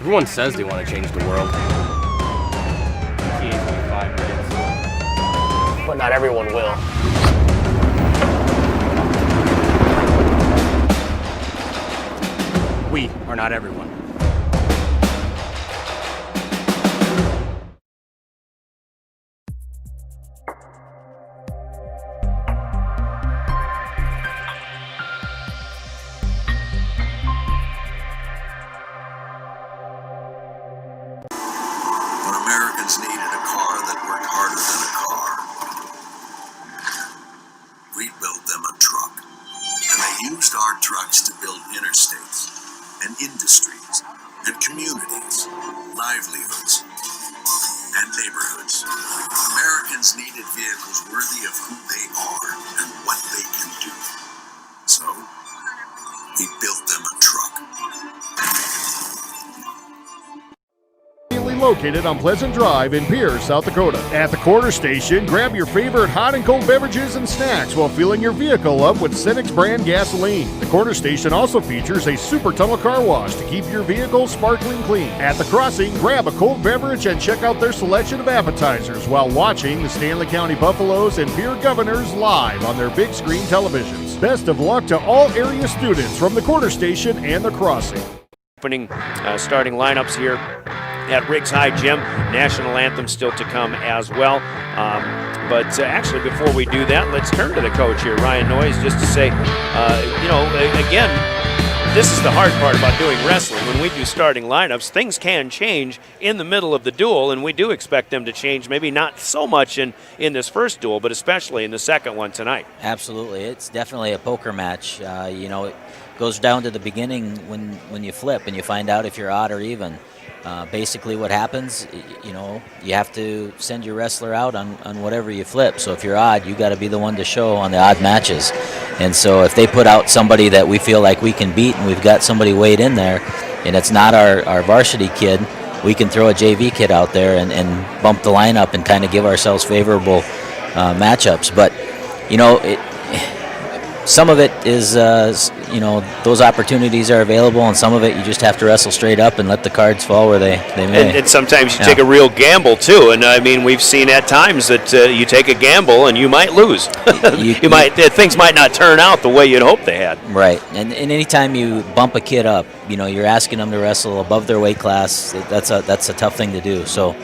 Everyone says they want to change the world. But not everyone will. We are not everyone. Needed a car that worked harder than a car. We built them a truck, and they used our trucks to build interstates and industries and communities, livelihoods and neighborhoods. Americans needed vehicles worthy of who they are and what they can do. So we built them a truck. Located on Pleasant Drive in Pierre, South Dakota. At the quarter station, grab your favorite hot and cold beverages and snacks while filling your vehicle up with Cenex brand gasoline. The quarter station also features a super tunnel car wash to keep your vehicle sparkling clean. At the crossing, grab a cold beverage and check out their selection of appetizers while watching the Stanley County Buffaloes and Pierre Governors live on their big screen televisions. Best of luck to all area students from the quarter station and the crossing. Opening starting lineups here at Riggs High Gym. National anthem still to come as well. But actually, before we do that, let's turn to the coach here, Ryan Noyes, just to say, again, this is the hard part about doing wrestling. When we do starting lineups, things can change in the middle of the duel, and we do expect them to change, maybe not so much in this first duel, but especially in the second one tonight. Absolutely. It's definitely a poker match. It goes down to the beginning when you flip and you find out if you're odd or even. Basically what happens, you have to send your wrestler out on whatever you flip. So if you're odd, you got to be the one to show on the odd matches. And so if they put out somebody that we feel like we can beat and we've got somebody weighed in there and it's not our varsity kid, we can throw a JV kid out there and bump the lineup and kind of give ourselves favorable matchups. But, some of it is, those opportunities are available, and some of it you just have to wrestle straight up and let the cards fall where they may. And sometimes you take a real gamble, too. And, we've seen at times that you take a gamble and you might lose. Things might not turn out the way you'd hope they had. Right. And anytime you bump a kid up, you're asking them to wrestle above their weight class. That's a tough thing to do. So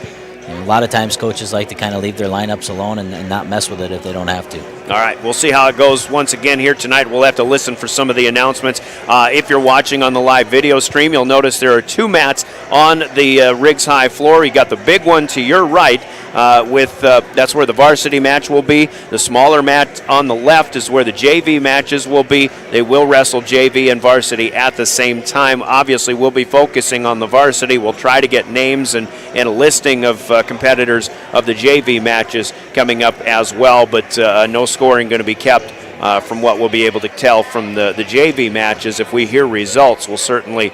a lot of times coaches like to kind of leave their lineups alone and not mess with it if they don't have to. All right, we'll see how it goes once again here tonight. We'll have to listen for some of the announcements. If you're watching on the live video stream, you'll notice there are two mats on the Riggs High floor. You got the big one to your right, that's where the varsity match will be. The smaller mat on the left is where the JV matches will be. They will wrestle JV and varsity at the same time. Obviously, we'll be focusing on the varsity. We'll try to get names and a listing of competitors of the JV matches coming up as well, but no scoring going to be kept from what we'll be able to tell from the JV matches. If we hear results, we'll certainly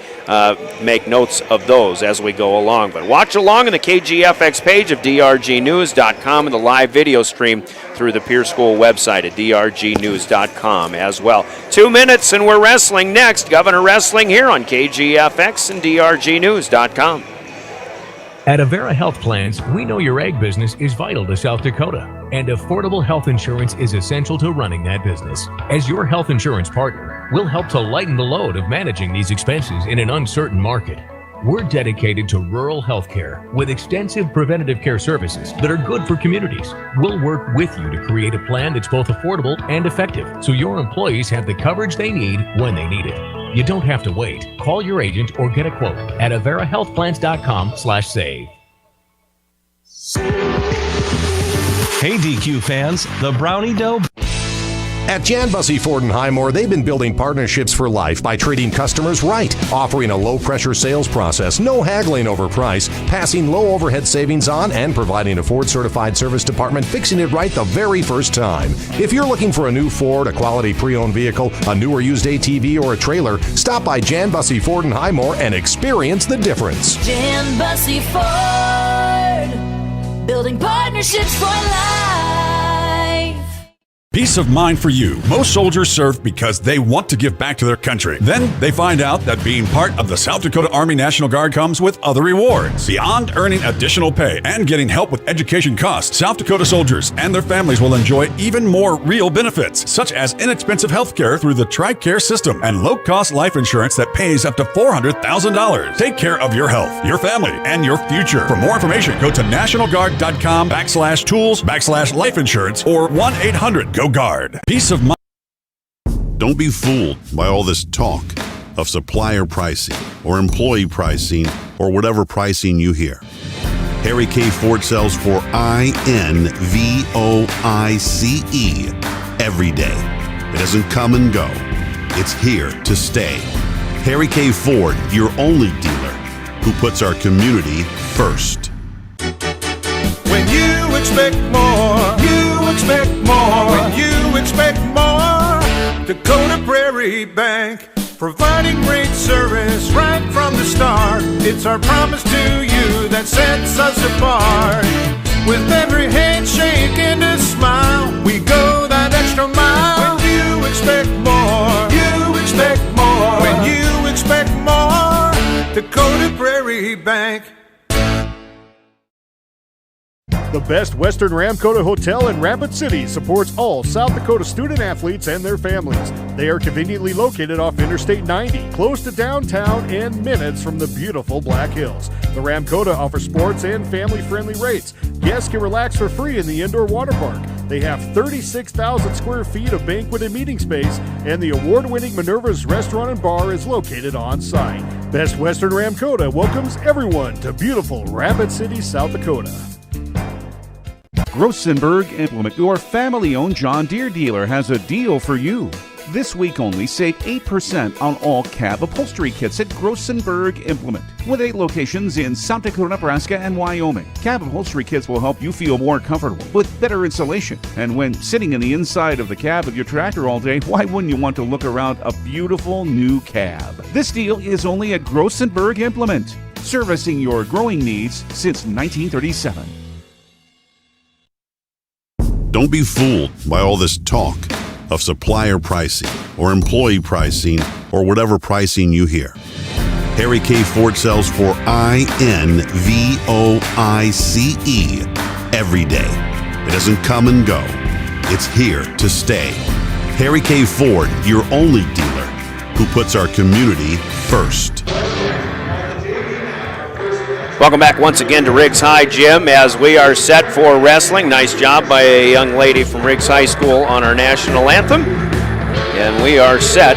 make notes of those as we go along. But watch along on the KGFX page of drgnews.com and the live video stream through the Pierre School website at drgnews.com as well. 2 minutes and we're wrestling next. Governor Wrestling here on KGFX and drgnews.com. At Avera Health Plans, we know your ag business is vital to South Dakota, and affordable health insurance is essential to running that business. As your health insurance partner, we'll help to lighten the load of managing these expenses in an uncertain market. We're dedicated to rural health care with extensive preventative care services that are good for communities. We'll work with you to create a plan that's both affordable and effective, so your employees have the coverage they need when they need it. You don't have to wait. Call your agent or get a quote at averahealthplans.com/save. Hey DQ fans, the Brownie Dough. At Jan Bussey Ford and Highmore, they've been building partnerships for life by treating customers right, offering a low-pressure sales process, no haggling over price, passing low overhead savings on, and providing a Ford-certified service department fixing it right the very first time. If you're looking for a new Ford, a quality pre-owned vehicle, a new or used ATV, or a trailer, stop by Jan Bussey Ford and Highmore and experience the difference. Jan Bussey Ford, building partnerships for life. Peace of mind for you. Most soldiers serve because they want to give back to their country. Then they find out that being part of the South Dakota Army National Guard comes with other rewards. Beyond earning additional pay and getting help with education costs, South Dakota soldiers and their families will enjoy even more real benefits, such as inexpensive health care through the TRICARE system and low-cost life insurance that pays up to $400,000. Take care of your health, your family, and your future. For more information, go to nationalguard.com/tools/life insurance or 1-800-GO Guard. Peace of mind. Don't be fooled by all this talk of supplier pricing or employee pricing or whatever pricing you hear. Harry K. Ford sells for INVOICE every day. It doesn't come and go. It's here to stay. Harry K. Ford, your only dealer who puts our community first. When you expect more, you expect more. When you expect more, Dakota Prairie Bank, providing great service right from the start. It's our promise to you that sets us apart. With every handshake and a smile, we go that extra mile. When you expect more, you expect more. When you expect more, Dakota Prairie Bank. The Best Western Ramkota Hotel in Rapid City supports all South Dakota student athletes and their families. They are conveniently located off Interstate 90, close to downtown and minutes from the beautiful Black Hills. The Ramkota offers sports and family-friendly rates. Guests can relax for free in the indoor water park. They have 36,000 square feet of banquet and meeting space, and the award-winning Minerva's Restaurant and Bar is located on site. Best Western Ramkota welcomes everyone to beautiful Rapid City, South Dakota. Grossenberg Implement, your family-owned John Deere dealer, has a deal for you. This week only, save 8% on all cab upholstery kits at Grossenberg Implement. With 8 locations in South Dakota, Nebraska, and Wyoming, cab upholstery kits will help you feel more comfortable with better insulation. And when sitting in the inside of the cab of your tractor all day, why wouldn't you want to look around a beautiful new cab? This deal is only at Grossenberg Implement, servicing your growing needs since 1937. Don't be fooled by all this talk of supplier pricing or employee pricing or whatever pricing you hear. Harry K. Ford sells for INVOICE every day. It doesn't come and go. It's here to stay. Harry K. Ford, your only dealer who puts our community first. Welcome back once again to Riggs High, Jim, as we are set for wrestling. Nice job by a young lady from Riggs High School on our national anthem. And we are set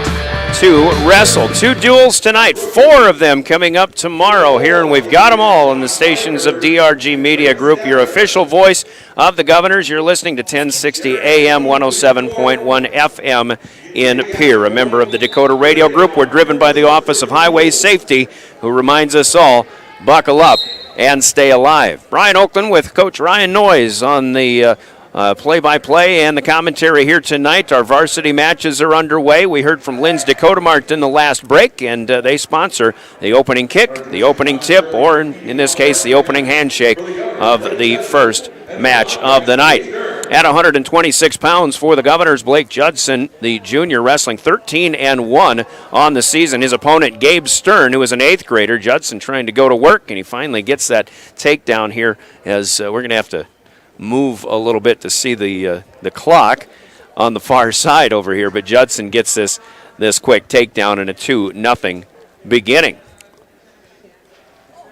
to wrestle. 2 duels tonight, 4 of them coming up tomorrow here, and we've got them all on the stations of DRG Media Group, your official voice of the Governors. You're listening to 1060 AM, 107.1 FM in Pierre. A member of the Dakota Radio Group, we're driven by the Office of Highway Safety, who reminds us all, buckle up and stay alive. Brian Oakland with Coach Ryan Noyes on the play-by-play and the commentary here tonight. Our varsity matches are underway. We heard from Lynn's Dakota Mart in the last break, and they sponsor the opening kick, the opening tip, or in this case, the opening handshake of the first match of the night. At 126 pounds for the Governors, Blake Judson, the junior, wrestling 13-1 on the season. His opponent, Gabe Stern, who is an 8th grader. Judson trying to go to work, and he finally gets that takedown here as we're going to have to move a little bit to see the clock on the far side over here. But Judson gets this quick takedown in a 2-0 beginning.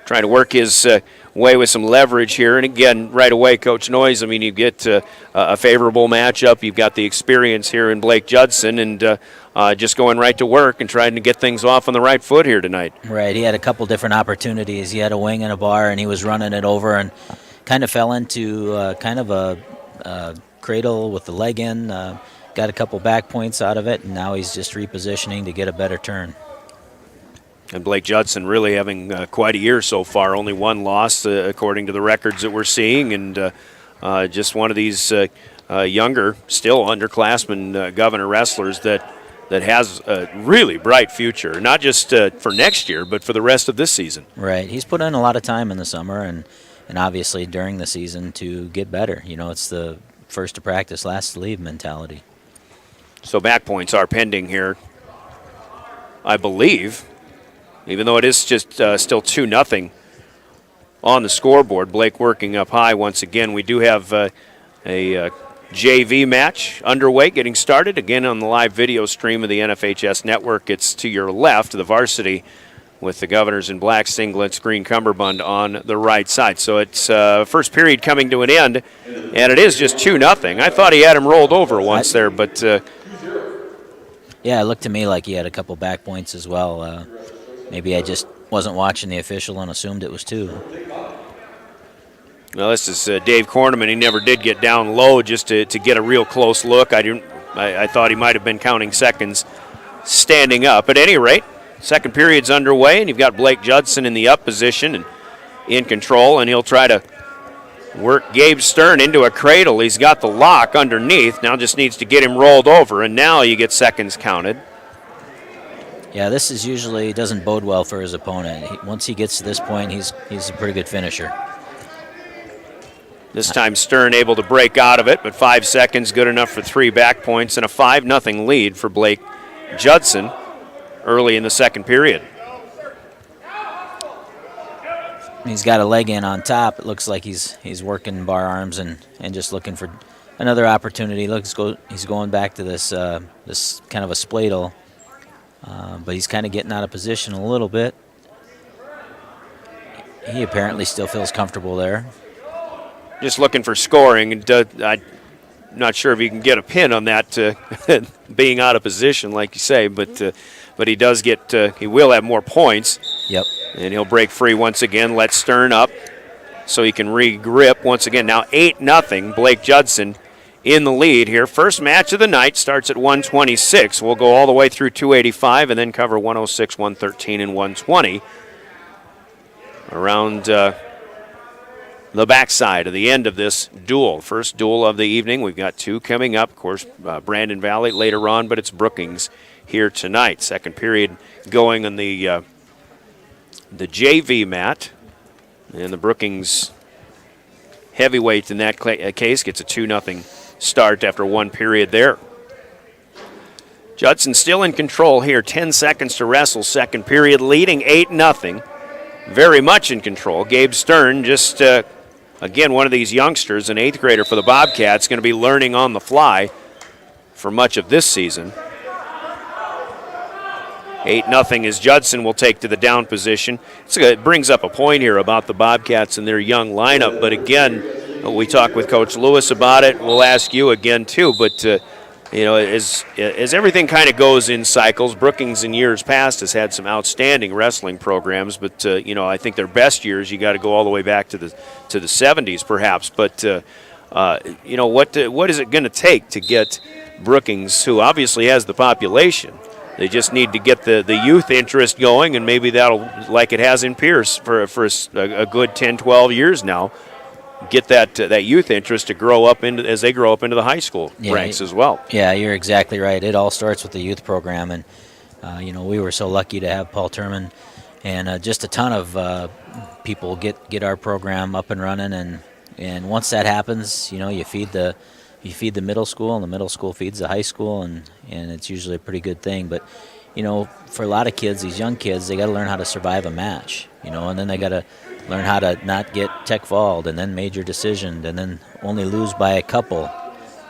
Trying to work his way with some leverage here. And again, right away, Coach Noyes, I mean, you get a favorable matchup. You've got the experience here in Blake Judson, and just going right to work and trying to get things off on the right foot here tonight. Right. He had a couple different opportunities. He had a wing and a bar, and he was running it over and kind of fell into kind of a cradle with the leg in. Got a couple back points out of it, and now he's just repositioning to get a better turn. And Blake Judson really having quite a year so far. Only 1 loss according to the records that we're seeing, and just one of these younger, still underclassmen Governor wrestlers that has a really bright future, not just for next year, but for the rest of this season. Right. He's put in a lot of time in the summer and obviously during the season to get better. You know, it's the first to practice, last to leave mentality. So back points are pending here, I believe, even though it is just still 2-0 on the scoreboard. Blake working up high once again. We do have a JV match underway, getting started again on the live video stream of the NFHS network. It's to your left, the varsity, with the Governors in black singlets, green cummerbund on the right side. So it's first period coming to an end, and it is just 2-0. I thought he had him rolled over once there, but yeah, it looked to me like he had a couple back points as well. Maybe I just wasn't watching the official and assumed it was 2. well, this is Dave Korneman. He never did get down low just to get a real close look. I thought he might have been counting seconds standing up. At any rate, second period's underway, and you've got Blake Judson in the up position and in control, and he'll try to work Gabe Stern into a cradle. He's got the lock underneath. Now just needs to get him rolled over, and now you get seconds counted. Yeah, this is usually doesn't bode well for his opponent. Once he gets to this point, he's a pretty good finisher. This time Stern able to break out of it, but 5 seconds good enough for 3 back points and a 5-0 lead for Blake Judson early in the second period. He's got a leg in on top. It looks like he's working bar arms and just looking for another opportunity. He's going back to this this kind of a spladle, but he's kind of getting out of position a little bit. He apparently still feels comfortable there. Just looking for scoring. I'm not sure if you can get a pin on that being out of position, like you say, but he does get. He will have more points. Yep. And he'll break free once again, let Stern up so he can re-grip once again. Now 8-0, Blake Judson in the lead here. First match of the night starts at 126. We'll go all the way through 285 and then cover 106, 113, and 120 around the backside of the end of this duel. First duel of the evening. We've got 2 coming up. Of course, Brandon Valley later on, but it's Brookings here tonight. Second period going on the JV mat, and the Brookings heavyweight in that case gets a 2-0 start after 1 period there. Judson still in control here, 10 seconds to wrestle, second period, leading 8-0, very much in control. Gabe Stern, just again, one of these youngsters, an 8th grader for the Bobcats, going to be learning on the fly for much of this season. 8-0 as Judson will take to the down position. It brings up a point here about the Bobcats and their young lineup, but again, we talked with Coach Lewis about it. We'll ask you again too, but as everything kind of goes in cycles, Brookings in years past has had some outstanding wrestling programs, but I think their best years you got to go all the way back to the 70s perhaps. But what is it going to take to get Brookings, who obviously has the population? They just need to get the youth interest going, and maybe that'll, like it has in Pierce for a good 10, 12 years now, get that youth interest to grow up as they grow up into the high school ranks as well. Yeah, you're exactly right. It all starts with the youth program, and we were so lucky to have Paul Turman and just a ton of people get our program up and running, and once that happens, you feed the middle school, and the middle school feeds the high school, and it's usually a pretty good thing. But, for a lot of kids, these young kids, they got to learn how to survive a match, and then they got to learn how to not get tech-falled, and then major decisioned, and then only lose by a couple,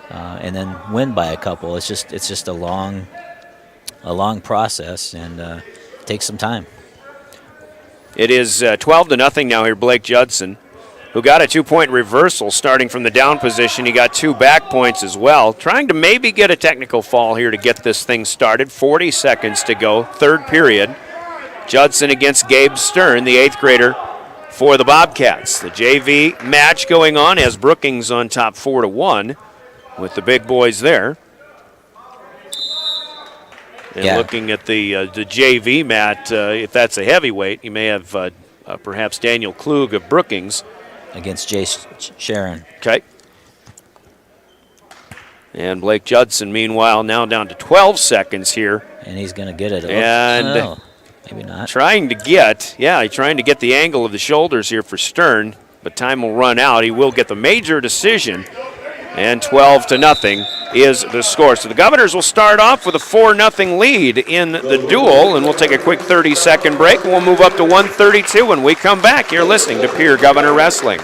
and then win by a couple. It's just a long process, and it takes some time. It is 12-0 now here, Blake Judson, who got a 2-point reversal starting from the down position. He got 2 back points as well, trying to maybe get a technical fall here to get this thing started. 40 seconds to go, third period. Judson against Gabe Stern, the 8th grader for the Bobcats. The JV match going on as Brookings on top 4-1 with the big boys there. And looking at the JV mat, if that's a heavyweight, you may have perhaps Daniel Klug of Brookings against Jay Sharon. Okay. And Blake Judson, meanwhile, now down to 12 seconds here. And he's going to get it. And maybe not. Trying to get the angle of the shoulders here for Stern, but time will run out. He will get the major decision And 12-0 is the score. So the Governors will start off with a 4-0 lead in the duel, and we'll take a quick 30-second break, and we'll move up to 132 when we come back. You're listening to Pierre Governor Wrestling.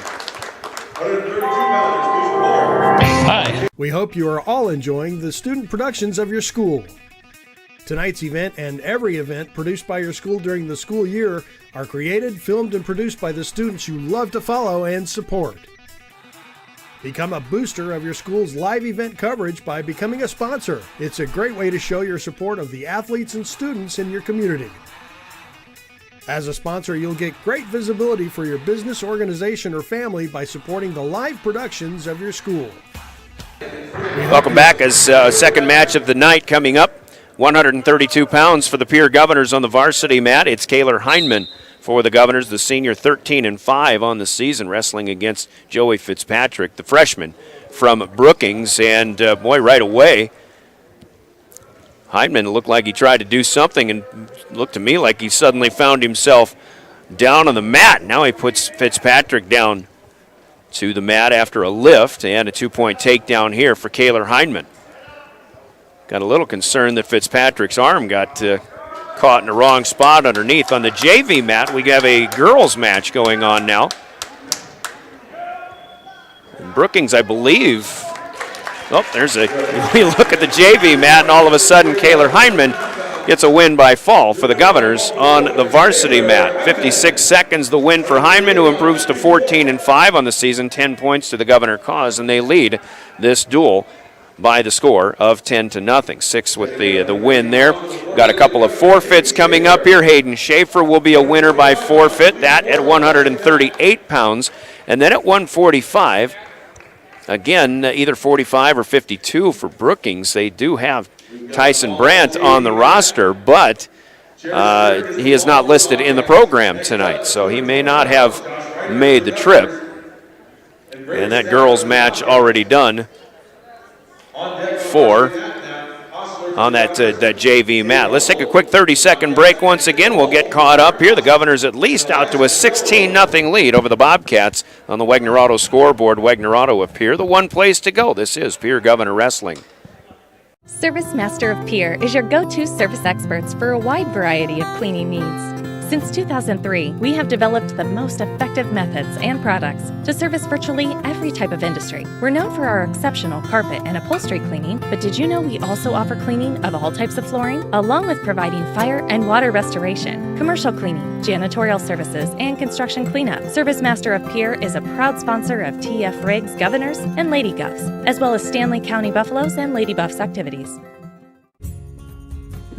Hi. We hope you are all enjoying the student productions of your school. Tonight's event and every event produced by your school during the school year are created, filmed, and produced by the students you love to follow and support. Become a booster of your school's live event coverage by becoming a sponsor. It's a great way to show your support of the athletes and students in your community. As a sponsor, you'll get great visibility for your business, organization, or family by supporting the live productions of your school. Welcome back as second match of the night coming up. 132 pounds for the Pierre Governors on the varsity mat. It's Kayler Heinman for the Governors, the senior 13-5 on the season, wrestling against Joey Fitzpatrick, the freshman from Brookings. And boy, right away, Heinman looked like he tried to do something and looked to me like he suddenly found himself down on the mat. Now he puts Fitzpatrick down to the mat after a lift, and a 2-point takedown here for Kayler Heinman. Got a little concerned that Fitzpatrick's arm got caught in the wrong spot underneath. On the JV mat, we have a girls match going on now. And Brookings, I believe. Oh, we look at the JV mat, and all of a sudden, Kayler Heinman gets a win by fall for the Governors on the varsity mat. 56 seconds, the win for Heinman, who improves to 14-5 on the season, 10 points to the Governor cause, and they lead this duel by the score of 10-0. 6 with the win there. Got a couple of forfeits coming up here. Hayden Schaefer will be a winner by forfeit, that at 138 pounds. And then at 145, again, either 45 or 52 for Brookings. They do have Tyson Brandt on the roster, but he is not listed in the program tonight, so he may not have made the trip. And that girls match already done on that JV mat. Let's take a quick 30-second break once again. We'll get caught up here. The Governors at least out to a 16-0 lead over the Bobcats on the Wegner Auto scoreboard. Wegner Auto of Pierre, the one place to go. This is Pierre Governor Wrestling. Service Master of Pierre is your go-to service experts for a wide variety of cleaning needs. Since 2003, we have developed the most effective methods and products to service virtually every type of industry. We're known for our exceptional carpet and upholstery cleaning, but did you know we also offer cleaning of all types of flooring, along with providing fire and water restoration, commercial cleaning, janitorial services, and construction cleanup? Service Master of Pierre is a proud sponsor of TF Riggs Governors and Lady Govs, as well as Stanley County Buffaloes and Lady Buffs activities.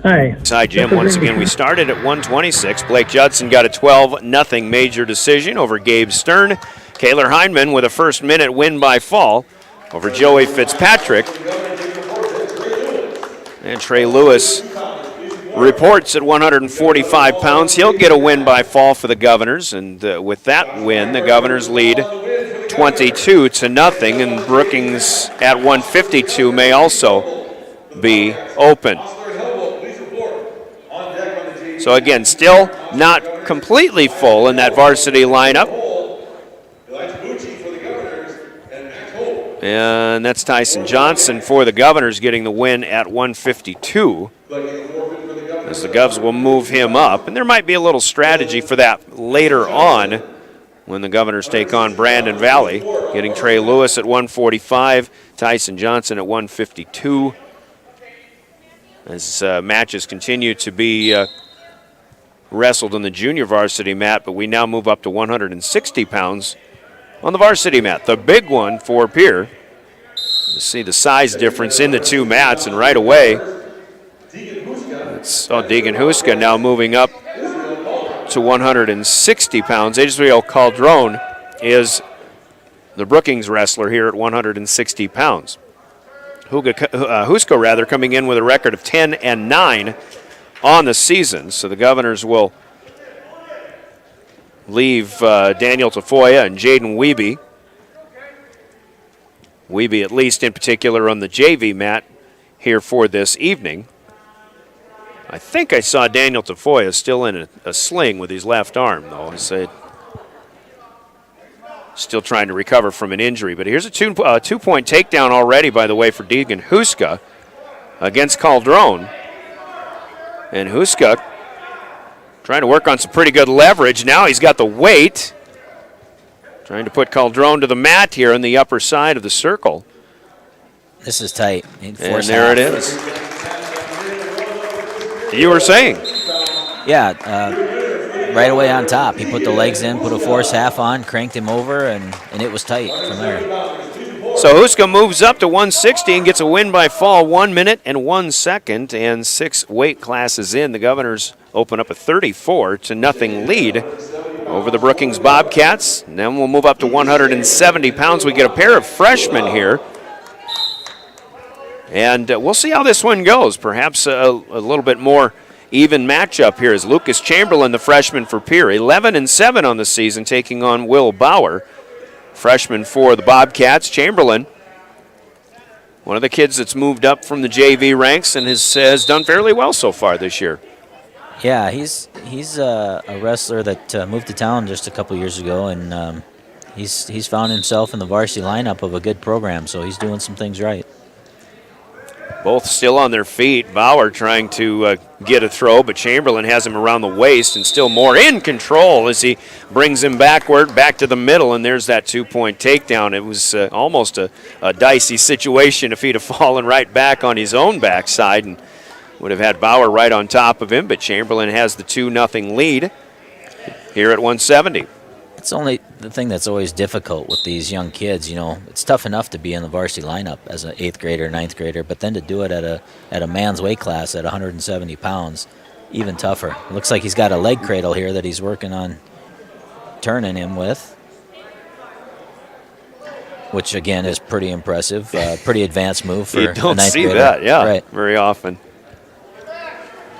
Hi, Jim. Once again, we started at 126. Blake Judson got a 12-0 major decision over Gabe Stern. Kayler Heinman with a first-minute win by fall over Joey Fitzpatrick. And Trey Lewis reports at 145 pounds. He'll get a win by fall for the Governors. And with that win, the Governors lead 22-0. And Brookings at 152 may also be open. So again, still not completely full in that varsity lineup. And that's Tyson Johnson for the Governors getting the win at 152. As the Govs will move him up. And there might be a little strategy for that later on when the Governors take on Brandon Valley. Getting Trey Lewis at 145, Tyson Johnson at 152. As matches continue to be wrestled on the junior varsity mat, but we now move up to 160 pounds on the varsity mat. The big one for Pierre. You see the size difference in the two mats, and right away, it's Deegan Huska now moving up to 160 pounds. Israel Caldron is the Brookings wrestler here at 160 pounds. Huska coming in with a record of 10-9 on the season. So the Governors will leave Daniel Tafoya and Jaden Wiebe. Wiebe at least in particular on the JV mat here for this evening. I think I saw Daniel Tafoya still in a sling with his left arm, though. still trying to recover from an injury. But here's a two-point takedown already, by the way, for Deegan Huska against Caldron. And Huska trying to work on some pretty good leverage. Now he's got the weight. Trying to put Caldron to the mat here on the upper side of the circle. This is tight. And there it is. You were saying. Yeah, right away on top. He put the legs in, put a force half on, cranked him over, and it was tight from there. So Huska moves up to 160 and gets a win by fall, 1 minute and 1 second, and 6 weight classes in. The Governors open up a 34-0 lead over the Brookings Bobcats. And then we'll move up to 170 pounds. We get a pair of freshmen here. And we'll see how this one goes. Perhaps a little bit more even matchup here as Lucas Chamberlain, the freshman for Pierre, 11-7 on the season, taking on Will Bauer, freshman for the Bobcats. Chamberlain, one of the kids that's moved up from the JV ranks and has done fairly well so far this year. Yeah, he's a wrestler that moved to town just a couple years ago, and he's found himself in the varsity lineup of a good program, so he's doing some things right. Both still on their feet. Bauer trying to get a throw, but Chamberlain has him around the waist and still more in control as he brings him backward, back to the middle, and there's that 2-point takedown. It was almost a dicey situation if he'd have fallen right back on his own backside and would have had Bauer right on top of him, but Chamberlain has the 2-0 lead here at 170. It's only the thing that's always difficult with these young kids. You know, it's tough enough to be in the varsity lineup as an 8th grader, 9th grader, but then to do it at a man's weight class at 170 pounds, even tougher. It looks like he's got a leg cradle here that he's working on turning him with, which again is pretty impressive. Pretty advanced move for you don't a 9th see grader. that, yeah, right. Very often.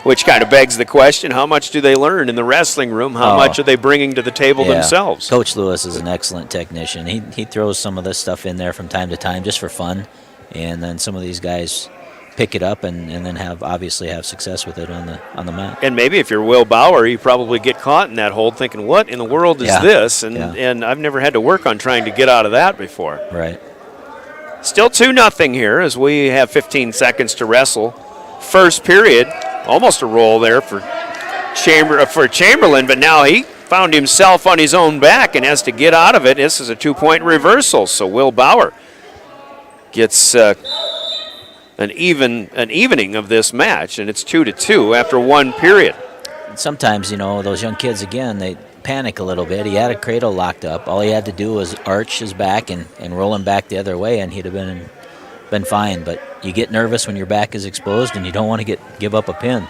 Which kind of begs the question, how much do they learn in the wrestling room? How much are they bringing to the table themselves? Coach Lewis is an excellent technician. He throws some of this stuff in there from time to time just for fun, and then some of these guys pick it up and then obviously have success with it on the mat. And maybe if you're Will Bauer, you probably get caught in that hold thinking, what in the world is this? And I've never had to work on trying to get out of that before. Right. Still 2-0 here as we have 15 seconds to wrestle. First period. Almost a roll there for Chamberlain, but now he found himself on his own back and has to get out of it. This is a 2-point reversal, so Will Bauer gets an evening of this match, and it's 2-2 after 1 period. Sometimes, you know, those young kids, again, they panic a little bit. He had a cradle locked up. All he had to do was arch his back and roll him back the other way, and he'd have been fine, but you get nervous when your back is exposed and you don't want to give up a pin.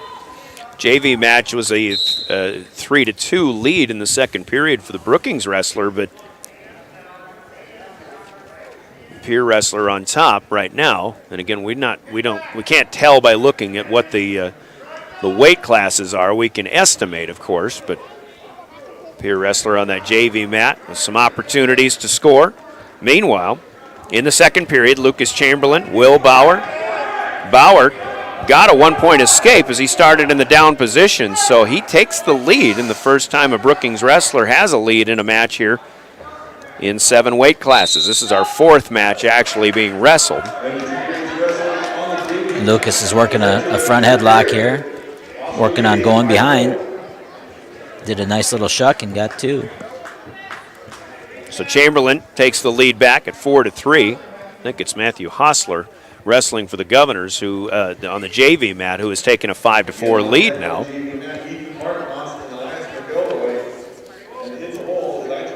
JV match was a 3-2 lead in the second period for the Brookings wrestler, but Pierre wrestler on top right now. And again, we can't tell by looking at what the weight classes are. We can estimate, of course, but Pierre wrestler on that JV mat with some opportunities to score. Meanwhile, in the second period, Lucas Chamberlain, Will Bauer. Bauer got a 1-point escape as he started in the down position, so he takes the lead in the first time a Brookings wrestler has a lead in a match here in 7 weight classes. This is our 4th match actually being wrestled. Lucas is working a front headlock here, working on going behind. Did a nice little shuck and got 2. So Chamberlain takes the lead back at 4-3. I think it's Matthew Hostler wrestling for the Governors, who on the JV mat, who has taken a 5-4 lead now.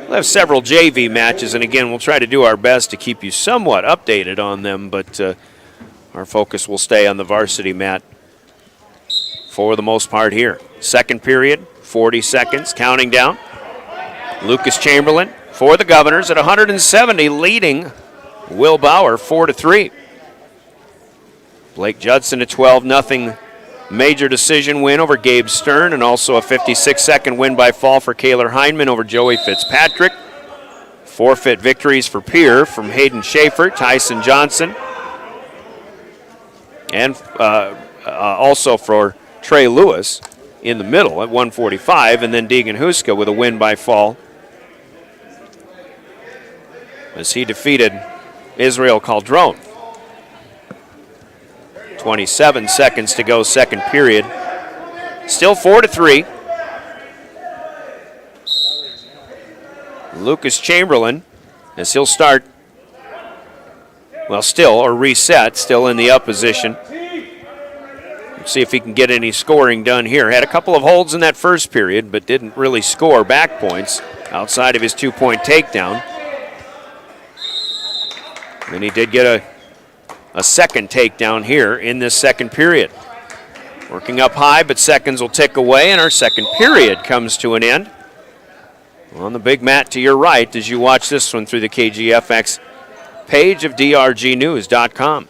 We'll have several JV matches, and again, we'll try to do our best to keep you somewhat updated on them, but our focus will stay on the varsity mat for the most part here. Second period, 40 seconds, counting down. Lucas Chamberlain for the Governors at 170, leading Will Bauer 4-3. Blake Judson a 12-0 major decision win over Gabe Stern, and also a 56-second win by fall for Kaylor Heinman over Joey Fitzpatrick. Forfeit victories for Pierre from Hayden Schaefer, Tyson Johnson, and also for Trey Lewis in the middle at 145, and then Deegan Huska with a win by fall as he defeated Israel Calderon. 27 seconds to go, second period. Still 4-3. Lucas Chamberlain, as he'll start, well, still, or reset, still in the up position. Let's see if he can get any scoring done here. Had a couple of holds in that first period, but didn't really score back points outside of his 2-point takedown. And he did get a second takedown here in this second period. Working up high, but seconds will tick away, and our second period comes to an end. On the big mat to your right as you watch this one through the KGFX page of drgnews.com.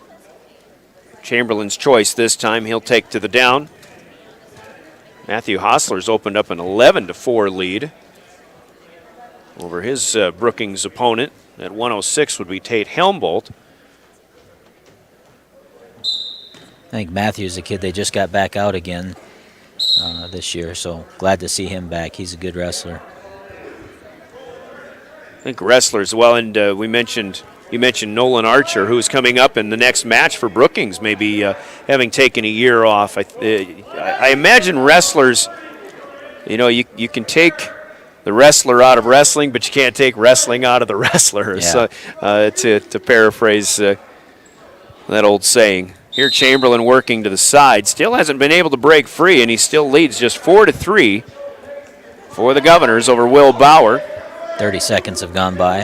Chamberlain's choice this time. He'll take to the down. Matthew Hostler's opened up an 11-4 lead over his Brookings opponent. At 106 would be Tate Helmbolt. I think Matthew's a kid they just got back out again this year, so glad to see him back. He's a good wrestler. I think wrestlers, well, and you mentioned Nolan Archer, who's coming up in the next match for Brookings, maybe having taken a year off. I imagine wrestlers, you can take the wrestler out of wrestling, but you can't take wrestling out of the wrestler. Yeah. So, to paraphrase that old saying. Here Chamberlain working to the side, still hasn't been able to break free, and he still leads just 4-3 for the Governors over Will Bauer. 30 seconds have gone by.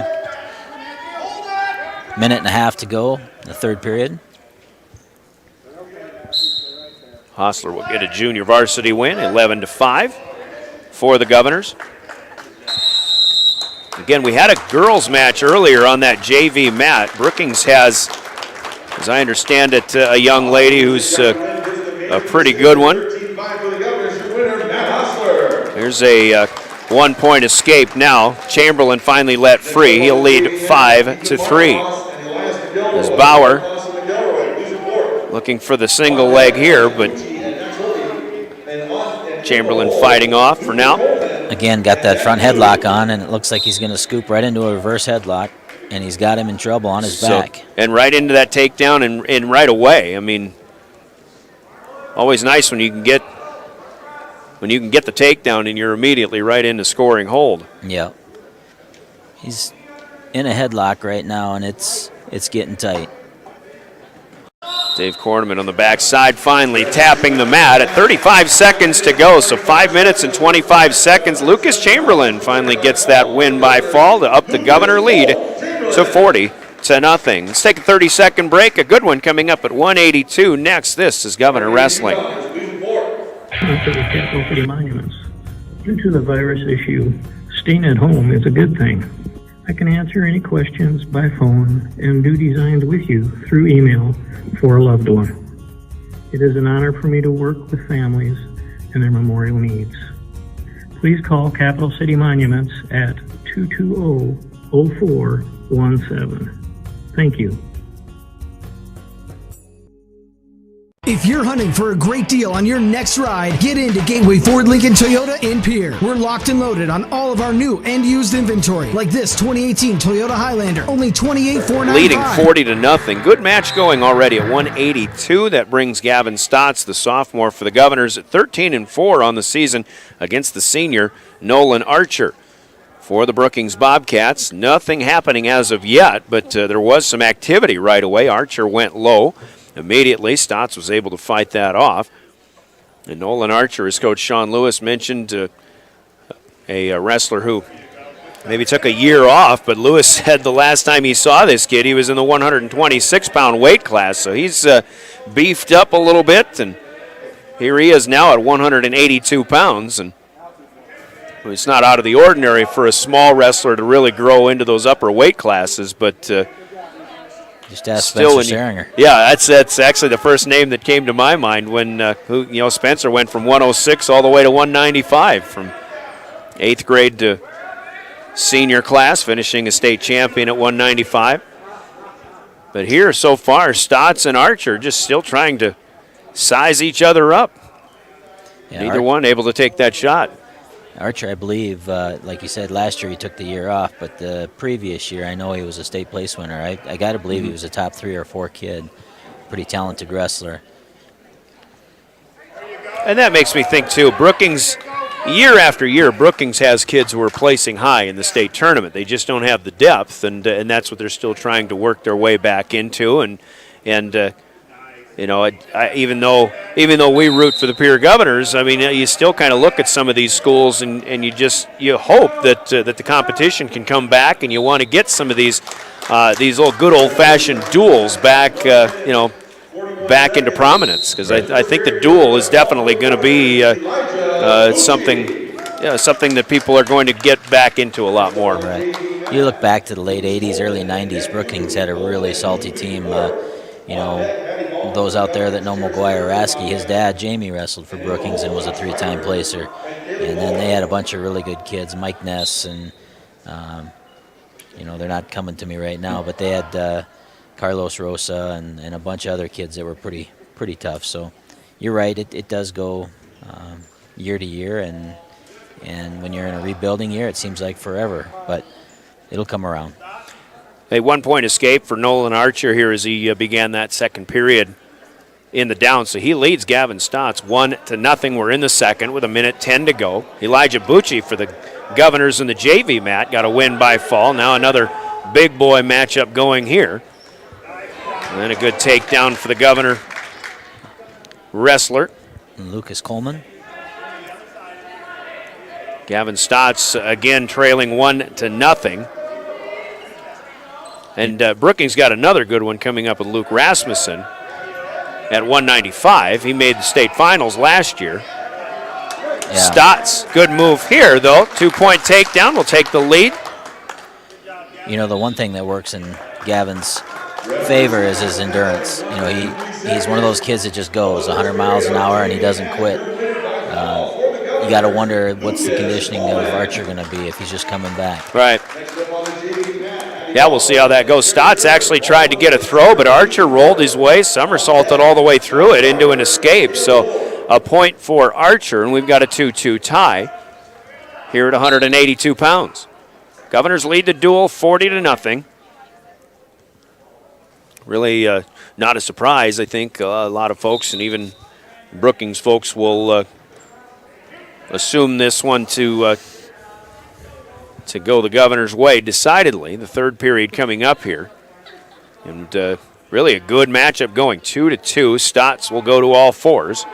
Minute and a half to go in the third period. Hostler will get a junior varsity win, 11-5 for the Governors. Again, we had a girls match earlier on that JV mat. Brookings has, as I understand it, a young lady who's a pretty good one. There's a 1-point escape now. Chamberlain finally let free. He'll lead 5-3. As Bauer looking for the single leg here, but Chamberlain fighting off for now. Again, got that front headlock on, and it looks like he's going to scoop right into a reverse headlock, and he's got him in trouble on his back. And right into that takedown and right away. I mean, always nice when you can get the takedown and you're immediately right into scoring hold. Yeah. He's in a headlock right now, and it's getting tight. Dave Korneman on the backside finally tapping the mat at 35 seconds to go. So 5 minutes and 25 seconds. Lucas Chamberlain finally gets that win by fall to up the Governor lead to 40-0. Let's take a 30-second break. A good one coming up at 182 next. This is Governor Wrestling. Capital City Monuments. Due to the virus issue, staying at home is a good thing. I can answer any questions by phone and do designs with you through email for a loved one. It is an honor for me to work with families and their memorial needs. Please call Capital City Monuments at 220-0417. Thank you. If you're hunting for a great deal on your next ride, get into Gateway Ford Lincoln Toyota in Pierre. We're locked and loaded on all of our new and used inventory, like this 2018 Toyota Highlander, only $28,495. Leading 40-0. Good match going already at 182. That brings Gavin Stotts, the sophomore for the Governors, at 13-4 on the season against the senior Nolan Archer. For the Brookings Bobcats, nothing happening as of yet, but there was some activity right away. Archer went low. Immediately, Stotts was able to fight that off. And Nolan Archer, as Coach Sean Lewis mentioned, a wrestler who maybe took a year off, but Lewis said the last time he saw this kid, he was in the 126-pound weight class. So he's beefed up a little bit, and here he is now at 182 pounds. And it's not out of the ordinary for a small wrestler to really grow into those upper weight classes, but just ask Spencer Seringer. Yeah, that's actually the first name that came to my mind when Spencer went from 106 all the way to 195 from 8th grade to senior class, finishing a state champion at 195. But here so far, Stotts and Archer just still trying to size each other up. Yeah, Neither one able to take that shot. Archer, I believe, like you said, last year he took the year off, but the previous year I know he was a state place winner. I got to believe he was a top 3 or 4 kid. Pretty talented wrestler. And that makes me think, too, Brookings, year after year, Brookings has kids who are placing high in the state tournament. They just don't have the depth, and that's what they're still trying to work their way back into. And you know, even though we root for the Pierre Governors, I mean, you still kind of look at some of these schools and you hope that the competition can come back, and you want to get some of these old good old-fashioned duels back, back into prominence, because I think the duel is definitely going to be something that people are going to get back into a lot more. Right. You look back to the late 80s, early 90s, Brookings had a really salty team. Those out there that know McGuire Rasky, his dad, Jamie, wrestled for Brookings and was a 3-time placer. And then they had a bunch of really good kids, Mike Ness, and, they're not coming to me right now, but they had Carlos Rosa and a bunch of other kids that were pretty tough. So you're right, it does go year to year, and when you're in a rebuilding year, it seems like forever, but it'll come around. A 1-point escape for Nolan Archer here as he began that second period in the down. So he leads Gavin Stotts 1-0. We're in the second with 1:10 to go. Elijah Bucci for the Governors in the JV mat got a win by fall. Now another big boy matchup going here. And then a good takedown for the Governor wrestler. And Lucas Coleman. Gavin Stotts again trailing 1-0. And Brookings got another good one coming up with Luke Rasmussen at 195. He made the state finals last year. Yeah. Stotts, good move here, though. 2-point takedown will take the lead. The one thing that works in Gavin's favor is his endurance. He's one of those kids that just goes 100 miles an hour and he doesn't quit. You got to wonder what's the conditioning of Archer going to be if he's just coming back. Right. Yeah, we'll see how that goes. Stotts actually tried to get a throw, but Archer rolled his way, somersaulted all the way through it into an escape. So a point for Archer, and we've got a 2-2 tie here at 182 pounds. Governors lead the duel 40-0. Really not a surprise, I think. A lot of folks, and even Brookings folks, will assume this one to go the Governor's way decidedly. The third period coming up here. And really a good matchup going 2-2. Stotts will go to all fours.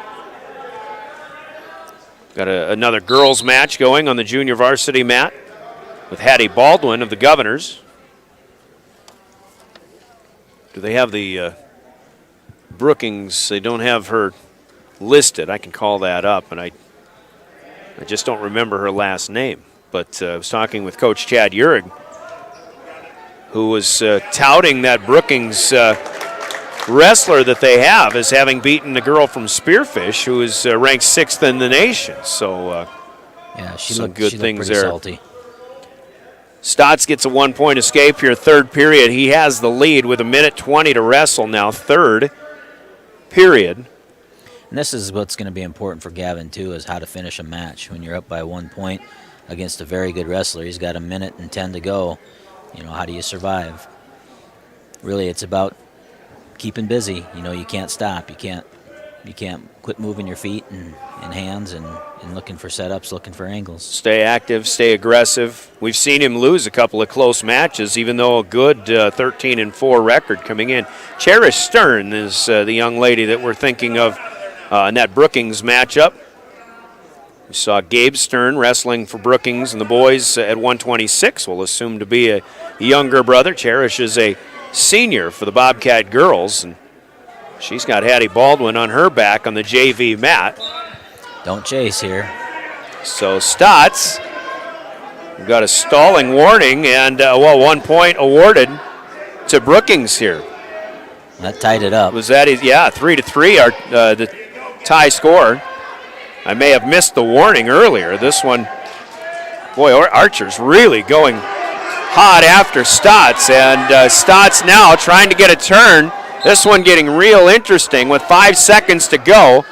Got another girls match going on the junior varsity mat with Hattie Baldwin of the Governors. Do they have the Brookings? They don't have her listed. I can call that up, and I just don't remember her last name. But I was talking with Coach Chad Urig, who was touting that Brookings wrestler that they have as having beaten the girl from Spearfish, who is ranked 6th in the nation. So some good things there. Salty. Stotts gets a 1-point escape here, third period. He has the lead with 1:20 to wrestle now, third period. And this is what's going to be important for Gavin, too, is how to finish a match. When you're up by 1 point against a very good wrestler, he's got 1:10 to go. How do you survive? Really, it's about keeping busy. You can't stop. You can't quit moving your feet and hands and looking for setups, looking for angles. Stay active, stay aggressive. We've seen him lose a couple of close matches, even though a good 13-4 record coming in. Cherish Stern is the young lady that we're thinking of in that Brookings matchup. We saw Gabe Stern wrestling for Brookings and the boys at 126. We'll assume to be a younger brother. Cherish is a senior for the Bobcat girls, and she's got Hattie Baldwin on her back on the JV mat. Don't chase here. So Stotts, we've got a stalling warning, and 1 point awarded to Brookings here. That tied it up. Was that? 3-3. The tie score. I may have missed the warning earlier. This one, boy, Archer's really going hot after Stotts, and Stotts now trying to get a turn. This one getting real interesting with 5 seconds to go.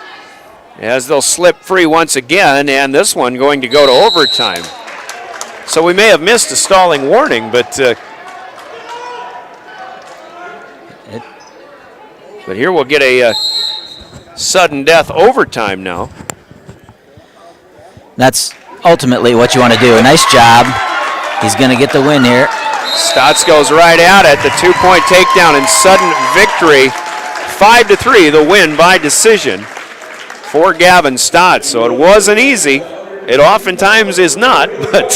as they'll slip free once again, and this one going to go to overtime. So we may have missed a stalling warning, but here we'll get a sudden death overtime now. That's ultimately what you want to do. Nice job. He's going to get the win here. Stotts goes right at it. The 2-point takedown and sudden victory. 5-3, the win by decision for Gavin Stotts. So it wasn't easy. It oftentimes is not, but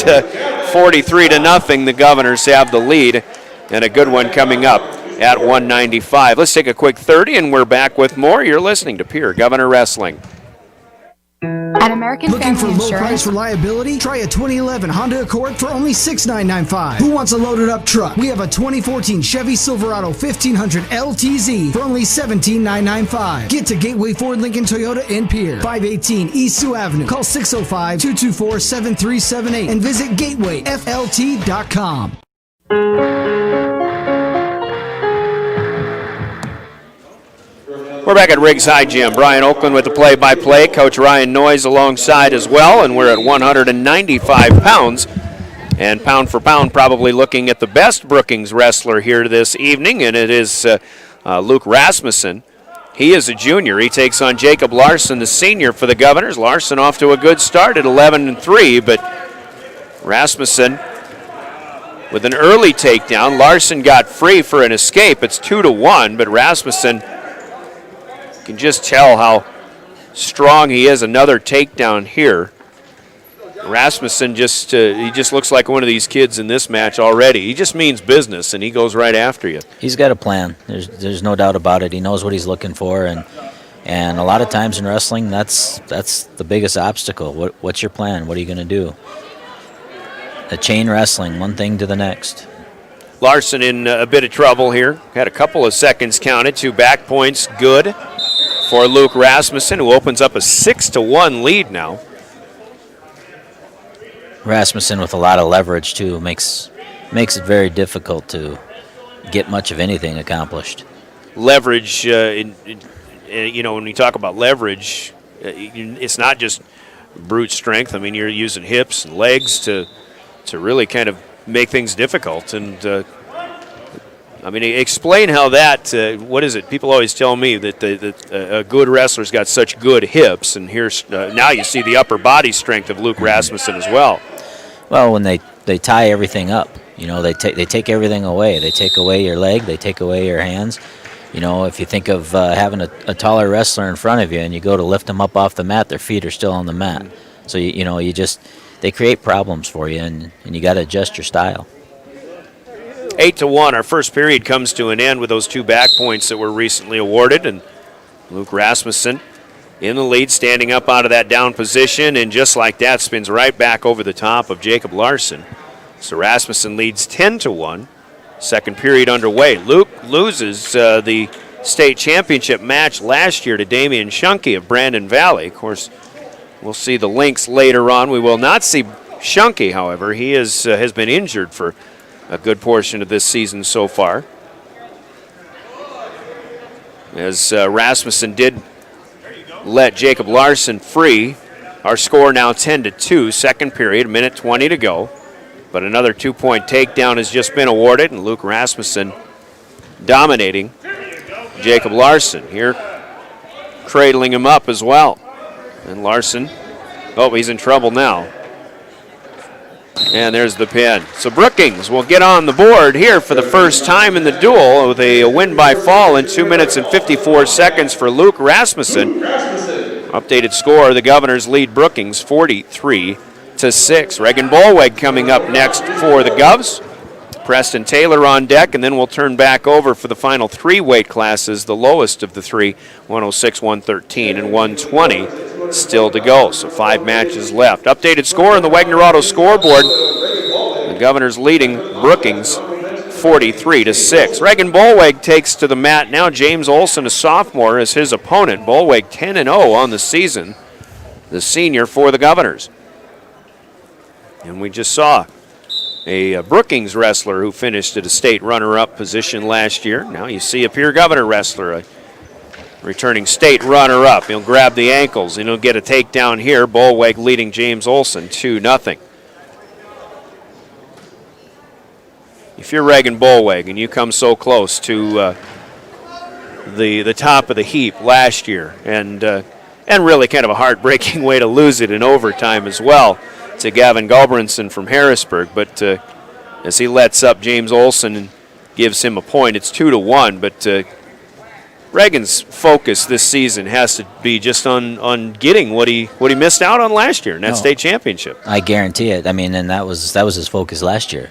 43-0, the Governors have the lead, and a good one coming up at 195. Let's take a quick 30, and we're back with more. You're listening to Pierre Governor Wrestling. At American Looking for Family low price Insurance, reliability? Try a 2011 Honda Accord for only $6,995. Who wants a loaded up truck? We have a 2014 Chevy Silverado 1500 LTZ for only $17,995. Get to Gateway Ford Lincoln Toyota in Pierre, 518 East Sioux Avenue. Call 605-224-7378 and visit gatewayflt.com. We're back at Riggs High Gym. Brian Oakland with the play-by-play. Coach Ryan Noyes alongside as well, and we're at 195 pounds. And pound for pound, probably looking at the best Brookings wrestler here this evening, and it is Luke Rasmussen. He is a junior. He takes on Jacob Larson, the senior for the Governors. Larson off to a good start at 11-3, but Rasmussen with an early takedown. Larson got free for an escape. It's 2-1, but Rasmussen can just tell how strong he is. Another takedown here. Rasmussen just he just looks like one of these kids in this match already. He just means business, and he goes right after you. He's got a plan. There's no doubt about it. He knows what he's looking for, and a lot of times in wrestling, that's the biggest obstacle. What's your plan? What are you going to do? The chain wrestling, one thing to the next. Larson in a bit of trouble here. Had a couple of seconds counted. 2 back points, good for Luke Rasmussen, who opens up a 6-1 lead now. Rasmussen with a lot of leverage too makes it very difficult to get much of anything accomplished. Leverage, when you talk about leverage, it's not just brute strength. I mean, you're using hips and legs to really kind of make things difficult. And explain how that. What is it? People always tell me that a good wrestler's got such good hips, and here's now you see the upper body strength of Luke Rasmussen as well. Well, when they tie everything up, they take everything away. They take away your leg. They take away your hands. If you think of having a taller wrestler in front of you and you go to lift them up off the mat, their feet are still on the mat. So they create problems for you, and you got to adjust your style. 8-1. Our first period comes to an end with those 2 back points that were recently awarded, and Luke Rasmussen in the lead, standing up out of that down position, and just like that spins right back over the top of Jacob Larson. So Rasmussen leads 10-1. Second period underway. Luke loses the state championship match last year to Damian Shunke of Brandon Valley. Of course, we'll see the links later on. We will not see Shunke, however. He has been injured for a good portion of this season so far. As Rasmussen did let Jacob Larson free. Our score now 10-2, second period, 1:20 to go. But another 2-point takedown has just been awarded, and Luke Rasmussen dominating Jacob Larson here, cradling him up as well. And Larson, he's in trouble now. And there's the pin. So Brookings will get on the board here for the first time in the duel with a win by fall in 2 minutes and 54 seconds for Luke Rasmussen. Updated score, the Governors lead Brookings 43-6. Reagan Bolweg coming up next for the Govs. Preston Taylor on deck, and then we'll turn back over for the final 3 weight classes, the lowest of the 3, 106, 113, and 120 still to go. So 5 matches left. Updated score on the Wagner Auto scoreboard. The Governors leading Brookings 43-6. Reagan Bolweg takes to the mat now. James Olson, a sophomore, is his opponent. Bolweg 10-0 on the season, the senior for the Governors. And we just saw a Brookings wrestler who finished at a state runner-up position last year. Now you see a Pierre Governor wrestler, returning state runner-up. He'll grab the ankles, and he'll get a takedown here. Bolweg leading James Olson 2-0. If you're Reagan Bolweg and you come so close to the top of the heap last year, and really kind of a heartbreaking way to lose it in overtime as well to Gavin Gulbranson from Harrisburg, but as he lets up James Olson and gives him a point, it's 2-1, but Reagan's focus this season has to be just on getting what he missed out on last year in that state championship. I guarantee it. I mean, and that was his focus last year.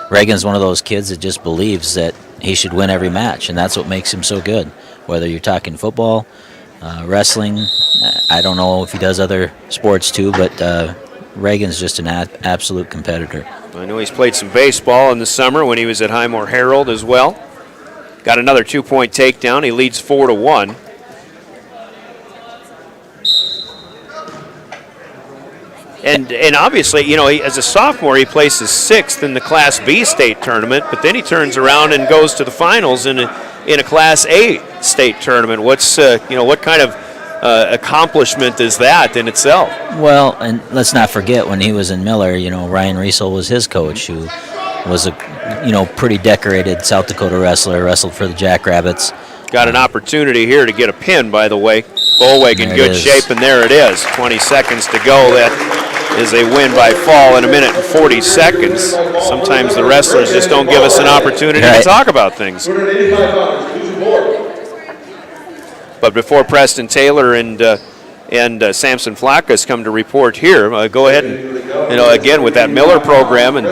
Reagan's one of those kids that just believes that he should win every match, and that's what makes him so good. Whether you're talking football, wrestling, I don't know if he does other sports too, but Reagan's just an absolute competitor. I know he's played some baseball in the summer when he was at Highmore Herald as well. Got another 2-point takedown. He leads 4-1. And obviously, you know, as a sophomore, he places 6th in the Class B state tournament, but then he turns around and goes to the finals in a Class A state tournament. What's what kind of accomplishment is that in itself? Well, and let's not forget when he was in Miller, you know, Ryan Riesel was his coach, who was a pretty decorated South Dakota wrestler, wrestled for the Jackrabbits. Got an opportunity here to get a pin, by the way. Bolweg in good shape, and there it is. 20 seconds to go. That is a win by fall in 1 minute and 40 seconds. Sometimes the wrestlers just don't give us an opportunity to talk about things. But before Preston Taylor and Samson Flackus come to report here, go ahead and, again with that Miller program and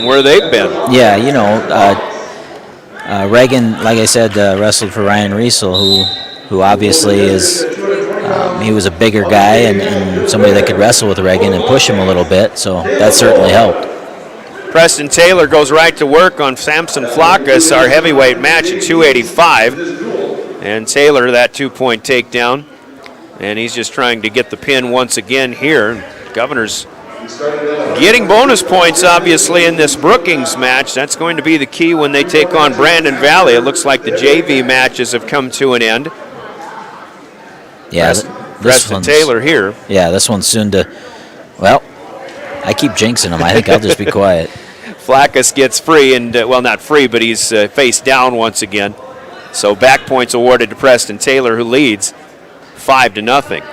where they've been. Yeah, Reagan, like I said, wrestled for Ryan Riesel, who obviously is, he was a bigger guy and somebody that could wrestle with Reagan and push him a little bit, so that certainly helped. Preston Taylor goes right to work on Samson Flackus, our heavyweight match at 285. And Taylor, that 2-point takedown. And he's just trying to get the pin once again here. Governor's getting bonus points, obviously, in this Brookings match. That's going to be the key when they take on Brandon Valley. It looks like the JV matches have come to an end. Yeah, Preston Taylor here. Yeah, this one's soon to, well, I keep jinxing him. I think I'll just be quiet. Flackus gets free, and, well, not free, but he's face down once again. So back points awarded to Preston Taylor, who leads 5-0.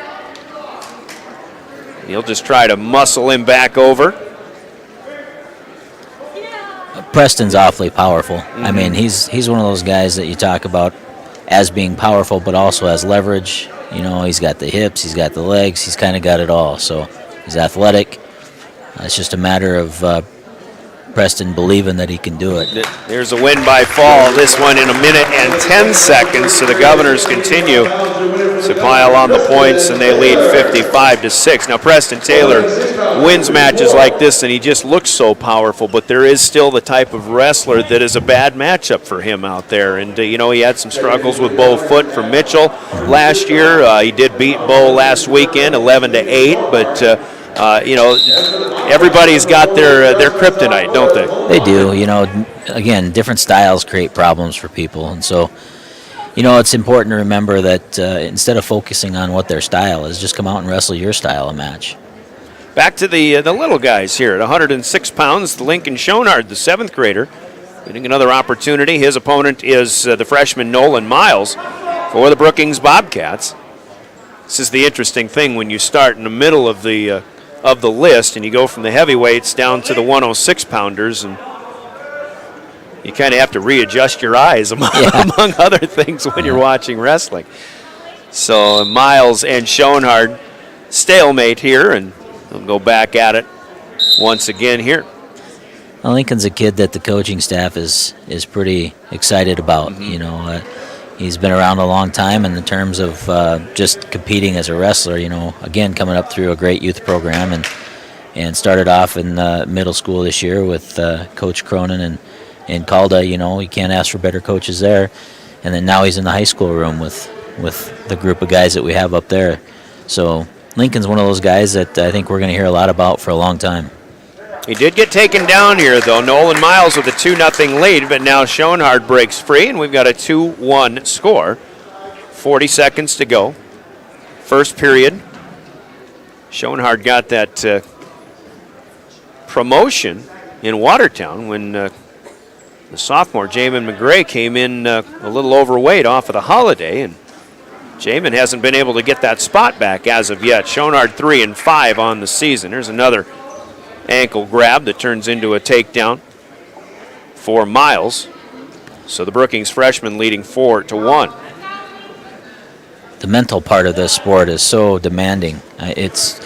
He'll just try to muscle him back over. Preston's awfully powerful. I mean, he's one of those guys that you talk about as being powerful, but also has leverage. You know, he's got the hips, he's got the legs, he's kind of got it all. So he's athletic. It's just a matter of Preston believing that he can do it. There's a win by fall. This one in 1 minute and 10 seconds. So the Governors continue to pile on the points, and they lead 55-6. Now Preston Taylor wins matches like this, and he just looks so powerful. But there is still the type of wrestler that is a bad matchup for him out there. And he had some struggles with Bo Foote from Mitchell last year. He did beat Bo last weekend, 11-8. But everybody's got their kryptonite, don't they? They do. Again, different styles create problems for people. And so, it's important to remember that instead of focusing on what their style is, just come out and wrestle your style of match. Back to the little guys here at 106 pounds, Lincoln Schonard, the 7th grader, getting another opportunity. His opponent is the freshman Nolan Miles for the Brookings Bobcats. This is the interesting thing when you start in the middle of the list and you go from the heavyweights down to the 106-pounders, and you kind of have to readjust your eyes among other things when you're watching wrestling. So Miles and Schonard stalemate here, and they'll go back at it once again here. Well, Lincoln's a kid that the coaching staff is pretty excited about. He's been around a long time in the terms of just competing as a wrestler, again, coming up through a great youth program and started off in middle school this year with Coach Cronin and Calda. You can't ask for better coaches there. And then now he's in the high school room with the group of guys that we have up there. So Lincoln's one of those guys that I think we're going to hear a lot about for a long time. He did get taken down here, though. Nolan Miles with a 2-0 lead, but now Schonard breaks free, and we've got a 2-1 score 40 seconds to go. First period. Schoenhardt got that promotion in Watertown when the sophomore, Jamin McGray, came in a little overweight off of the holiday, and Jamin hasn't been able to get that spot back as of yet. Schoenhardt 3-5 on the season. There's another ankle grab that turns into a takedown for Miles. So the Brookings freshman leading 4-1. The mental part of this sport is so demanding. It's,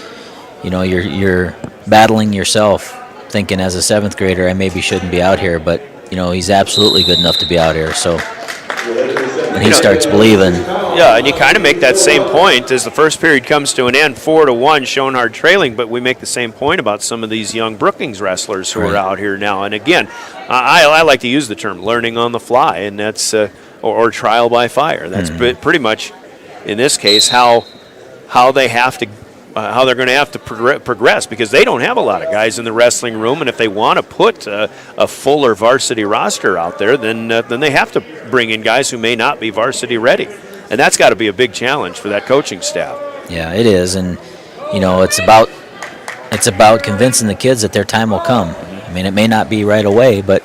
you're battling yourself, thinking as a 7th grader, I maybe shouldn't be out here, but he's absolutely good enough to be out here. So when he starts believing. Yeah, and you kind of make that same point as the first period comes to an end, 4-1, Schoenhardt trailing, but we make the same point about some of these young Brookings wrestlers who are out here now. And again, I like to use the term learning on the fly, and that's or trial by fire. That's pretty much, in this case, how they have to. How they're going to have to progress, because they don't have a lot of guys in the wrestling room, and if they want to put a fuller varsity roster out there, then they have to bring in guys who may not be varsity ready, and that's got to be a big challenge for that coaching staff. Yeah, it is, and it's about convincing the kids that their time will come. I mean, it may not be right away, but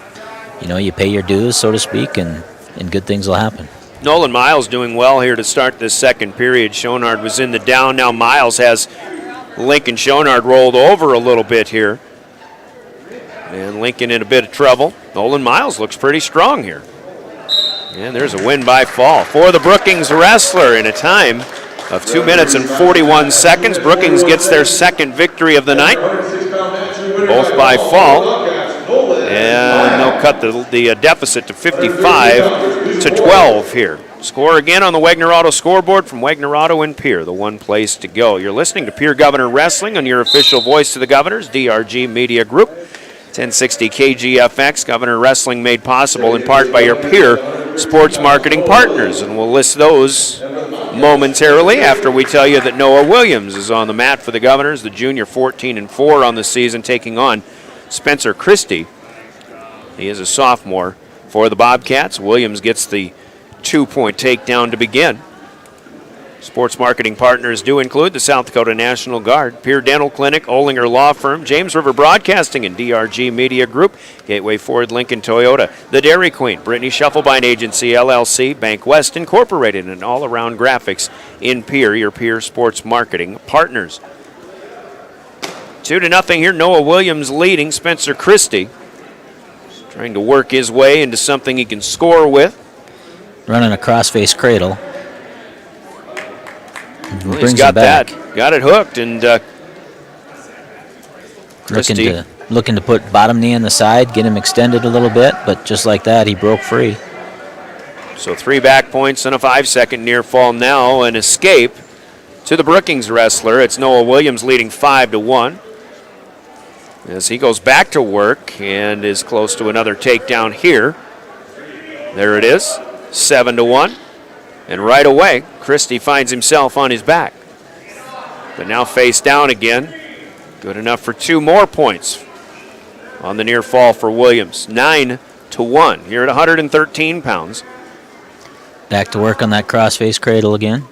you pay your dues, so to speak, and good things will happen. Nolan Miles doing well here to start this second period. Schoenhardt was in the down. Now Miles has Lincoln Schoenhardt rolled over a little bit here. And Lincoln in a bit of trouble. Nolan Miles looks pretty strong here. And there's a win by fall for the Brookings wrestler in a time of 2 minutes and 41 seconds. Brookings gets their second victory of the night, both by fall. And they'll cut the deficit to 55-12 here. Score again on the Wagner Auto scoreboard from Wagner Auto in Pierre, the one place to go. You're listening to Pierre Governor Wrestling on your official voice to the Governors, DRG Media Group, 1060 KGFX. Governor Wrestling made possible in part by your Pierre sports marketing partners, and we'll list those momentarily after we tell you that Noah Williams is on the mat for the Governors, the junior, 14-4 on the season, taking on Spencer Christie. He is a sophomore for the Bobcats. Williams gets the 2-point takedown to begin. Sports marketing partners do include the South Dakota National Guard, Pierre Dental Clinic, Olinger Law Firm, James River Broadcasting, and DRG Media Group, Gateway Ford, Lincoln Toyota, the Dairy Queen, Brittany Shufflebine Agency, LLC, Bank West Incorporated, and All Around Graphics in Pierre, your Pierre sports marketing partners. 2-0 here. Noah Williams leading Spencer Christie. Trying to work his way into something he can score with. Running a cross-face cradle. Well, he's got that. Got it hooked, and Christie looking to put bottom knee on the side, get him extended a little bit, but just like that, he broke free. So 3 back points and a 5-second near fall now. An escape to the Brookings wrestler. It's Noah Williams leading 5-1. As he goes back to work and is close to another takedown here. There it is, 7-1. And right away, Christie finds himself on his back. But now face down again. Good enough for 2 more points on the near fall for Williams. 9-1 here at 113 pounds. Back to work on that cross-face cradle again.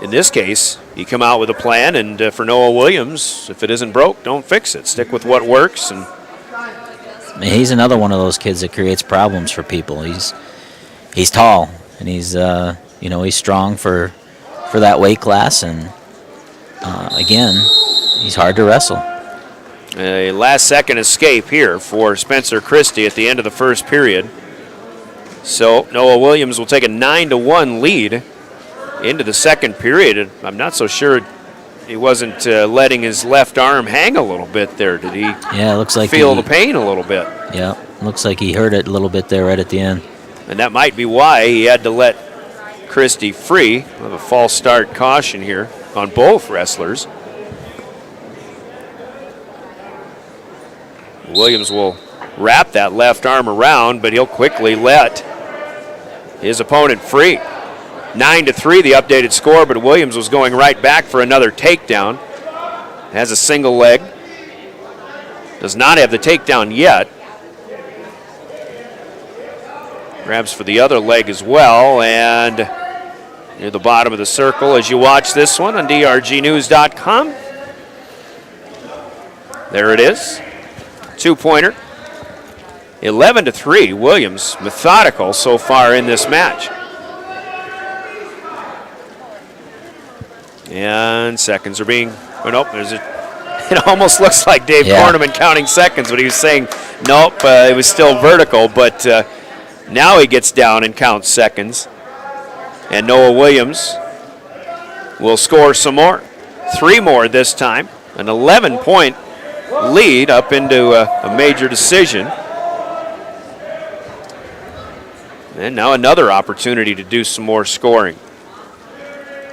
In this case, you come out with a plan, and for Noah Williams, if it isn't broke, don't fix it. Stick with what works. And I mean, he's another one of those kids that creates problems for people. He's tall, and he's he's strong for that weight class, and again, he's hard to wrestle. A last-second escape here for Spencer Christie at the end of the first period. So Noah Williams will take a 9-1 lead into the second period. I'm not so sure he wasn't letting his left arm hang a little bit there. Did he? Yeah, it looks like feel the pain a little bit. Yeah, looks like he hurt it a little bit there right at the end. And that might be why he had to let Christie free. We'll have a false start caution here on both wrestlers. Williams will wrap that left arm around, but he'll quickly let his opponent free. 9-3 the updated score, but Williams was going right back for another takedown. Has a single leg. Does not have the takedown yet. Grabs for the other leg as well, and near the bottom of the circle as you watch this one on drgnews.com. There it is. 2-pointer. 11-3. Williams methodical so far in this match. And seconds are being, it almost looks like Dave Corneman counting seconds when he was saying nope, it was still vertical, but now he gets down and counts seconds. And Noah Williams will score some more. 3 more this time. An 11-point lead up into a major decision. And now another opportunity to do some more scoring.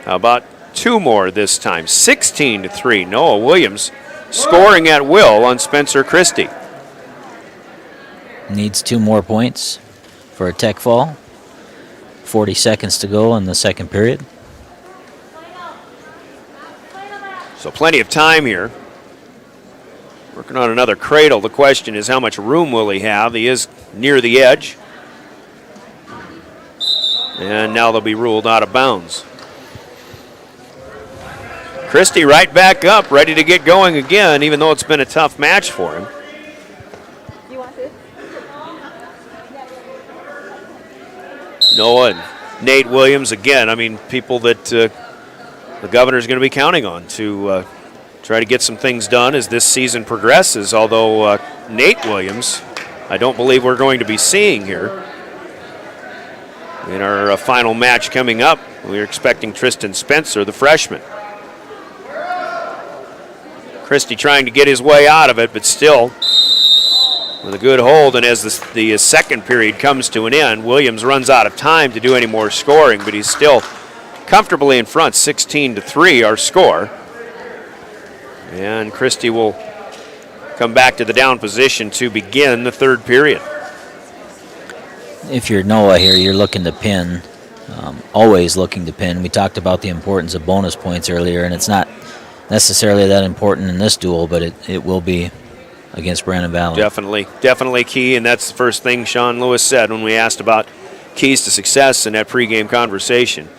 How about 2 more this time? 16-3. Noah Williams scoring at will on Spencer Christie. Needs 2 more points for a tech fall. 40 seconds to go in the second period. So plenty of time here. Working on another cradle. The question is, how much room will he have? He is near the edge. And now they'll be ruled out of bounds. Christie right back up, ready to get going again, even though it's been a tough match for him. Noah and Nate Williams again. I mean, people that the governor's going to be counting on to try to get some things done as this season progresses, although Nate Williams, I don't believe we're going to be seeing here. In our final match coming up, we're expecting Tristan Spencer, the freshman. Christie trying to get his way out of it, but still with a good hold. And as the second period comes to an end, Williams runs out of time to do any more scoring, but he's still comfortably in front, 16-3 our score. And Christie will come back to the down position to begin the third period. If you're Noah here, you're looking to pin, always looking to pin. We talked about the importance of bonus points earlier, and it's not necessarily that important in this duel, but it will be against Brandon Valley. Definitely key, and that's the first thing Sean Lewis said when we asked about keys to success in that pregame conversation.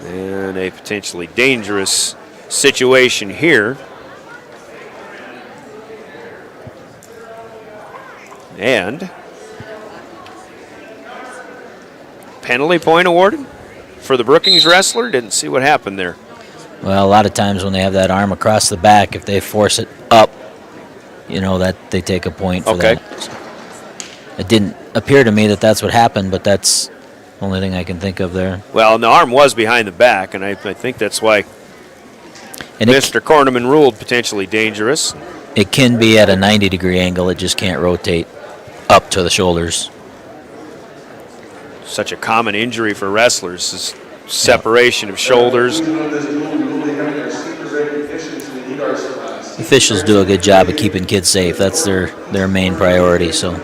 And a potentially dangerous situation here. And penalty point awarded for the Brookings wrestler. Didn't see what happened there. Well, a lot of times when they have that arm across the back, if they force it up, that they take a point for that. So it didn't appear to me that that's what happened, but that's the only thing I can think of there. Well, and the arm was behind the back, and I think that's why Mr. Corneman ruled potentially dangerous. It can be at a 90-degree angle. It just can't rotate up to the shoulders. Such a common injury for wrestlers is separation of shoulders. Officials do a good job of keeping kids safe. That's their main priority. So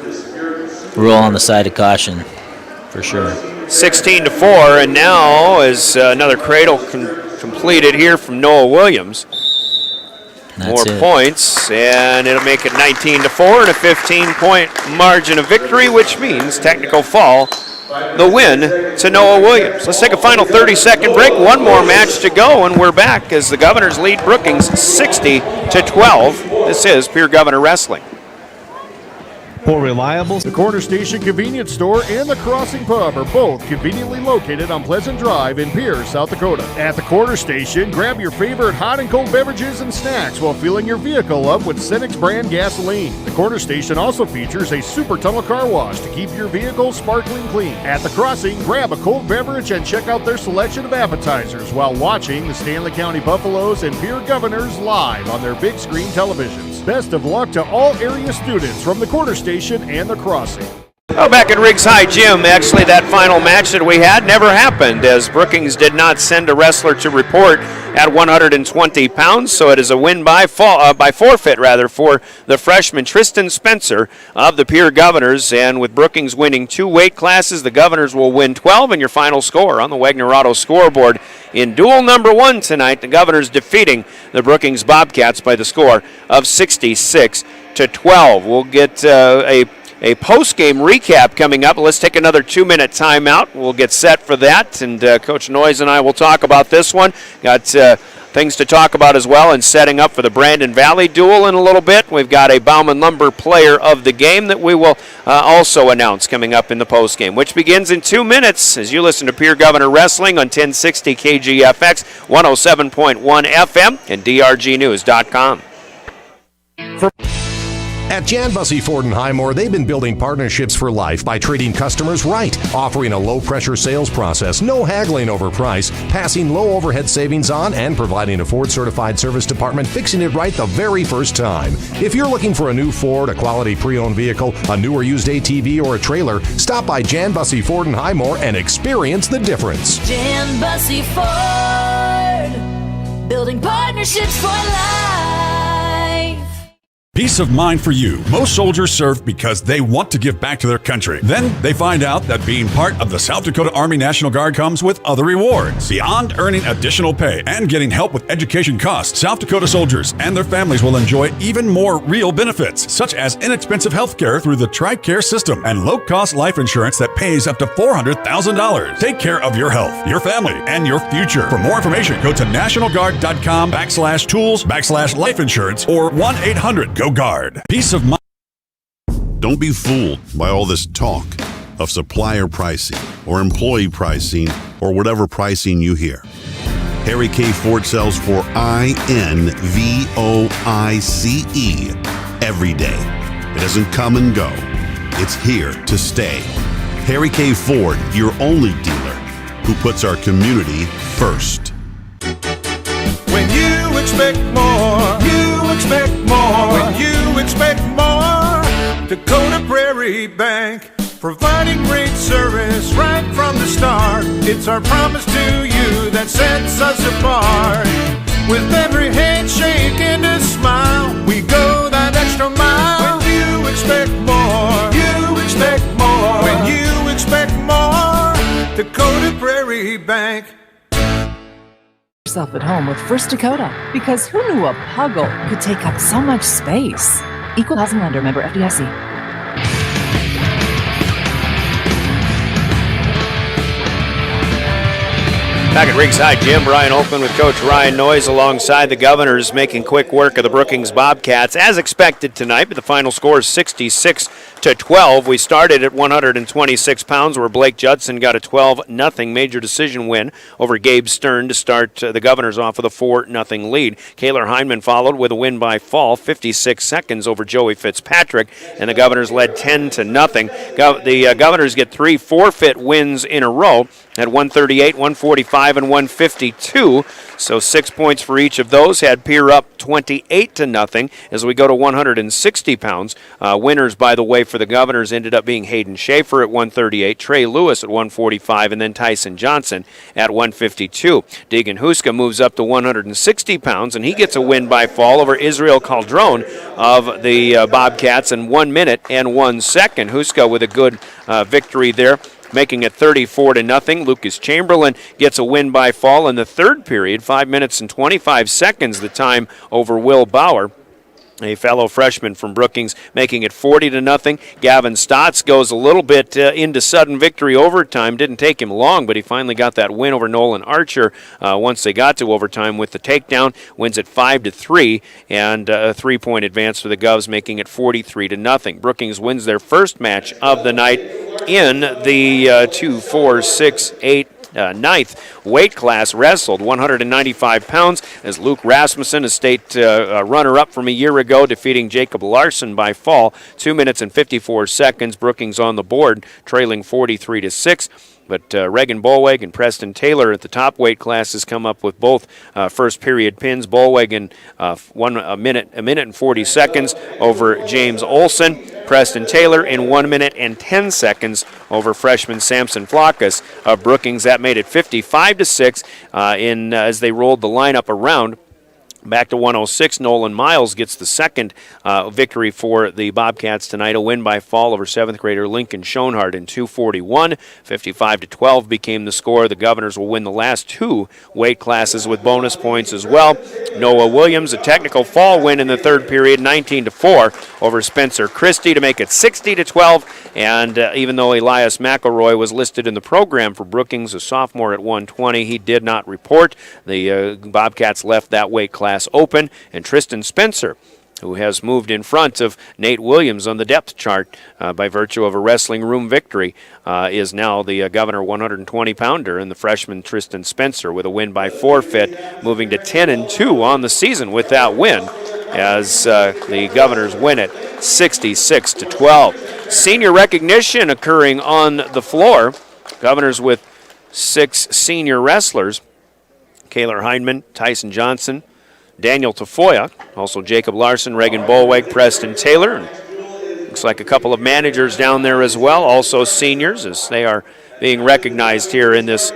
rule on the side of caution for sure. 16-4, and now is another cradle completed here from Noah Williams. More points, and it'll make it 19-4 and a 15-point margin of victory, which means technical fall, the win to Noah Williams. Let's take a final 30-second break. One more match to go, and we're back as the Governors lead Brookings 60-12. This is Pierre Governor Wrestling. More reliable. The Corner Station Convenience Store and the Crossing Pub are both conveniently located on Pleasant Drive in Pierre, South Dakota. At the Corner Station, grab your favorite hot and cold beverages and snacks while filling your vehicle up with Cenex brand gasoline. The Corner Station also features a super tunnel car wash to keep your vehicle sparkling clean. At the Crossing, grab a cold beverage and check out their selection of appetizers while watching the Stanley County Buffaloes and Pierre Governors live on their big screen televisions. Best of luck to all area students from the Corner Station and the Crossing. Well, back at Riggs High Gym, actually that final match that we had never happened, as Brookings did not send a wrestler to report at 120 pounds, so it is a win by forfeit for the freshman Tristan Spencer of the Pierre Governors, and with Brookings winning 2 weight classes, the Governors will win 12, and your final score on the Wagner Auto scoreboard in duel number 1 tonight, the Governors defeating the Brookings Bobcats by the score of 66-12. We'll get a post-game recap coming up. Let's take another 2-minute timeout. We'll get set for that, and Coach Noyes and I will talk about this one. Got things to talk about as well, and setting up for the Brandon Valley duel in a little bit. We've got a Bauman Lumber player of the game that we will also announce coming up in the post-game, which begins in 2 minutes as you listen to Pierre Governor Wrestling on 1060 KGFX, 107.1 FM, and drgnews.com. At Jan Bussey Ford and Highmore, they've been building partnerships for life by treating customers right, offering a low-pressure sales process, no haggling over price, passing low overhead savings on, and providing a Ford-certified service department fixing it right the very first time. If you're looking for a new Ford, a quality pre-owned vehicle, a new or used ATV, or a trailer, stop by Jan Bussey Ford and Highmore and experience the difference. Jan Bussey Ford, building partnerships for life. Peace of mind for you. Most soldiers serve because they want to give back to their country. Then they find out that being part of the South Dakota Army National Guard comes with other rewards. Beyond earning additional pay and getting help with education costs, South Dakota soldiers and their families will enjoy even more real benefits, such as inexpensive health care through the TRICARE system and low-cost life insurance that pays up to $400,000. Take care of your health, your family, and your future. For more information, go to nationalguard.com/tools/life insurance or 1-800-GO Guard. Peace of mind. Don't be fooled by all this talk of supplier pricing or employee pricing or whatever pricing you hear. Harry K. Ford sells for INVOICE every day. It doesn't come and go. It's here to stay. Harry K. Ford, your only dealer who puts our community first. When you expect more, you expect more. When you expect more, Dakota Prairie Bank, providing great service right from the start. It's our promise to you that sets us apart. With every handshake and a smile, we go that extra mile. When you expect more, you expect more. When you expect more, Dakota Prairie Bank. Yourself at home with First Dakota, because who knew a puggle could take up so much space? Equal housing lender, member FDIC. Back at Riggs High Gym, Brian Oakland with Coach Ryan Noyes alongside the Governors, making quick work of the Brookings Bobcats as expected tonight, but the final score is 66-12. We started at 126 pounds, where Blake Judson got a 12-0 major decision win over Gabe Stern to start the Governors off with a 4-0 lead. Kaylor Heineman followed with a win by fall, 56 seconds over Joey Fitzpatrick, and the Governors led 10-0. The Governors get 3 forfeit wins in a row at 138, 145, and 152. So 6 points for each of those. Had Pierre up 28-0 as we go to 160 pounds. Winners, by the way, for the Governors ended up being Hayden Schaefer at 138, Trey Lewis at 145, and then Tyson Johnson at 152. Deegan Huska moves up to 160 pounds, and he gets a win by fall over Israel Caldron of the Bobcats in 1 minute and 1 second. Huska with a good victory there, making it 34-0. Lucas Chamberlain gets a win by fall in the third period, 5 minutes and 25 seconds the time over Will Bauer, a fellow freshman from Brookings, making it 40-0. Gavin Stotts goes a little bit into sudden victory overtime. Didn't take him long, but he finally got that win over Nolan Archer once they got to overtime with the takedown. Wins it 5-3, and a 3-point advance for the Govs, making it 43-0. Brookings wins their first match of the night in the 2, 4, 6, 8, ninth weight class, wrestled 195 pounds as Luke Rasmussen, a state runner-up from a year ago, defeating Jacob Larson by fall, 2 minutes and 54 seconds. Brookings on the board, trailing 43-6. But Reagan Bolweg and Preston Taylor at the top weight classes come up with both first period pins. Bolweg in a minute and 40 seconds over James Olson. Preston Taylor in 1 minute and 10 seconds over freshman Samson Flacas of Brookings. That made it 55-6 as they rolled the lineup around. Back to 106, Nolan Miles gets the second victory for the Bobcats tonight, a win by fall over 7th grader Lincoln Schoenhardt in 2:41. 55-12 became the score. The Governors will win the last 2 weight classes with bonus points as well. Noah Williams, a technical fall win in the third period, 19-4 over Spencer Christie to make it 60-12. And even though Elias McElroy was listed in the program for Brookings, a sophomore at 120, he did not report. The Bobcats left that weight class open, and Tristan Spencer, who has moved in front of Nate Williams on the depth chart by virtue of a wrestling room victory, is now the Governor 120-pounder, and the freshman Tristan Spencer with a win by forfeit, moving to 10-2 on the season with that win, as the Governors win it 66-12. Senior recognition occurring on the floor. Governors with 6 senior wrestlers: Kaylor Hindman, Tyson Johnson, Daniel Tafoya, also Jacob Larson, Reagan Bolweg, Preston Taylor. And looks like a couple of managers down there as well, also seniors, as they are being recognized here in this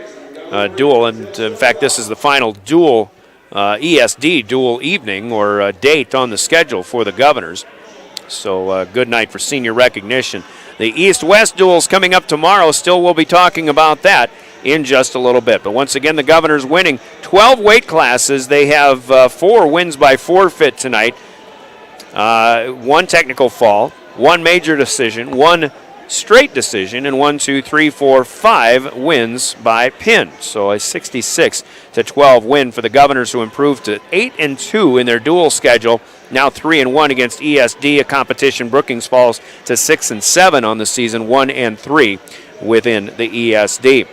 duel. And in fact, this is the final dual, ESD dual evening or date on the schedule for the Governors. So good night for senior recognition. The East-West duel's coming up tomorrow. Still, we'll be talking about that in just a little bit. But once again, the Governors winning 12 weight classes. They have 4 wins by forfeit tonight, 1 technical fall, 1 major decision, 1 straight decision, and 5 wins by pin. So a 66-12 win for the Governors, who improved to 8-2 in their dual schedule. Now 3-1 against ESD, a competition Brookings falls to 6-7 on the season, 1-3 within the ESD.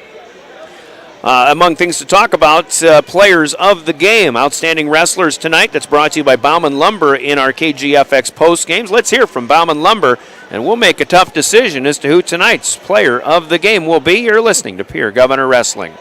Among things to talk about, players of the game, outstanding wrestlers tonight. That's brought to you by Bauman Lumber in our KGFX post games. Let's hear from Bauman Lumber, and we'll make a tough decision as to who tonight's player of the game will be. You're listening to Pierre Governor Wrestling.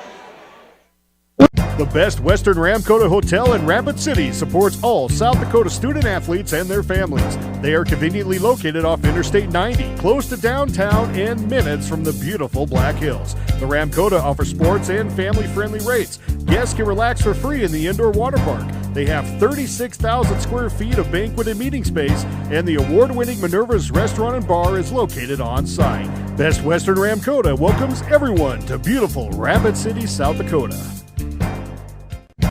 The Best Western Ramkota Hotel in Rapid City supports all South Dakota student athletes and their families. They are conveniently located off Interstate 90, close to downtown and minutes from the beautiful Black Hills. The Ramkota offers sports and family-friendly rates. Guests can relax for free in the indoor water park. They have 36,000 square feet of banquet and meeting space, and the award-winning Minerva's Restaurant and Bar is located on site. Best Western Ramkota welcomes everyone to beautiful Rapid City, South Dakota.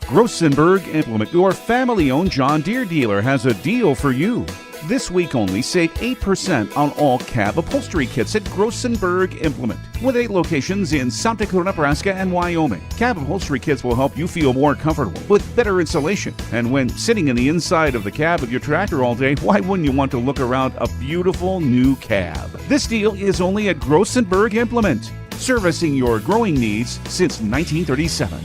Grossenberg Implement, your family-owned John Deere dealer, has a deal for you. This week only, save 8% on all cab upholstery kits at Grossenberg Implement. With 8 locations in South Dakota, Nebraska, and Wyoming, cab upholstery kits will help you feel more comfortable with better insulation. And when sitting in the inside of the cab of your tractor all day, why wouldn't you want to look around a beautiful new cab? This deal is only at Grossenberg Implement, servicing your growing needs since 1937.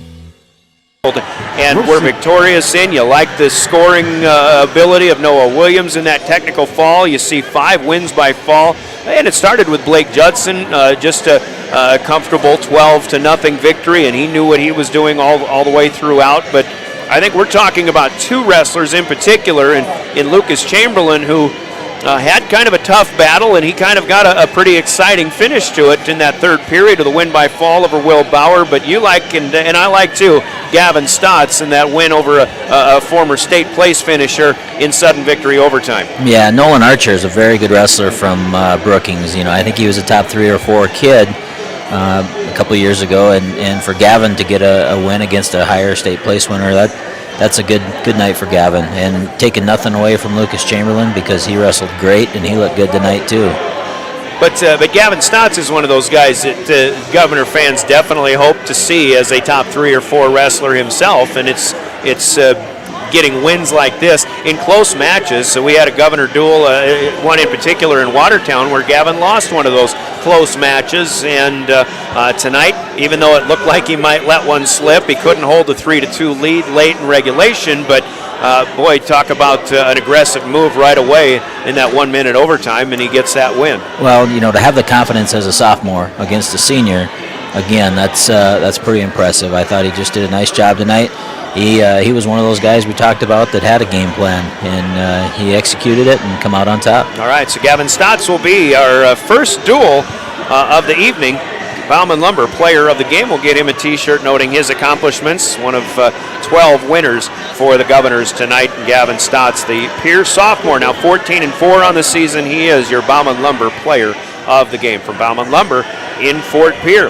And we're victorious in. You like the scoring ability of Noah Williams in that technical fall. You see 5 wins by fall. And it started with Blake Judson, just a comfortable 12-0 victory, and he knew what he was doing all the way throughout. But I think we're talking about 2 wrestlers in particular, in Lucas Chamberlain, who had kind of a tough battle, and he kind of got a pretty exciting finish to it in that third period of the win by fall over Will Bauer. But you like, and I like too, Gavin Stotts in that win over a former state place finisher in sudden victory overtime. Yeah, Nolan Archer is a very good wrestler from Brookings. You know, I think he was a top 3 or 4 kid a couple years ago, and for Gavin to get a win against a higher state place winner, that's a good night for Gavin. And taking nothing away from Lucas Chamberlain, because he wrestled great and he looked good tonight too. But Gavin Stotts is one of those guys that Governor fans definitely hope to see as a top 3 or 4 wrestler himself, and it's getting wins like this in close matches. So we had a Governor duel, one in particular in Watertown, where Gavin lost one of those close matches. And tonight, even though it looked like he might let one slip, he couldn't hold the 3-2 lead late in regulation. But boy, talk about an aggressive move right away in that 1-minute overtime, and he gets that win. Well, you know, to have the confidence as a sophomore against a senior, again, that's pretty impressive. I thought he just did a nice job tonight. he was one of those guys we talked about that had a game plan, and he executed it and come out on top. All right, so Gavin Stotts will be our first duel of the evening. Bauman Lumber Player of the Game. We'll get him a T-shirt noting his accomplishments. One of 12 winners for the Governors tonight. And Gavin Stotts, the Pierre sophomore, now 14-4 on the season. He is your Bauman Lumber Player of the Game from Bauman Lumber in Fort Pierre.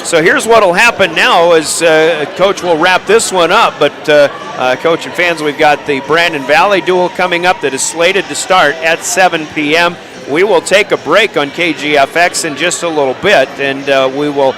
So here's what will happen now as Coach will wrap this one up. But Coach and fans, we've got the Brandon Valley duel coming up that is slated to start at 7 p.m. We will take a break on KGFX in just a little bit, and we will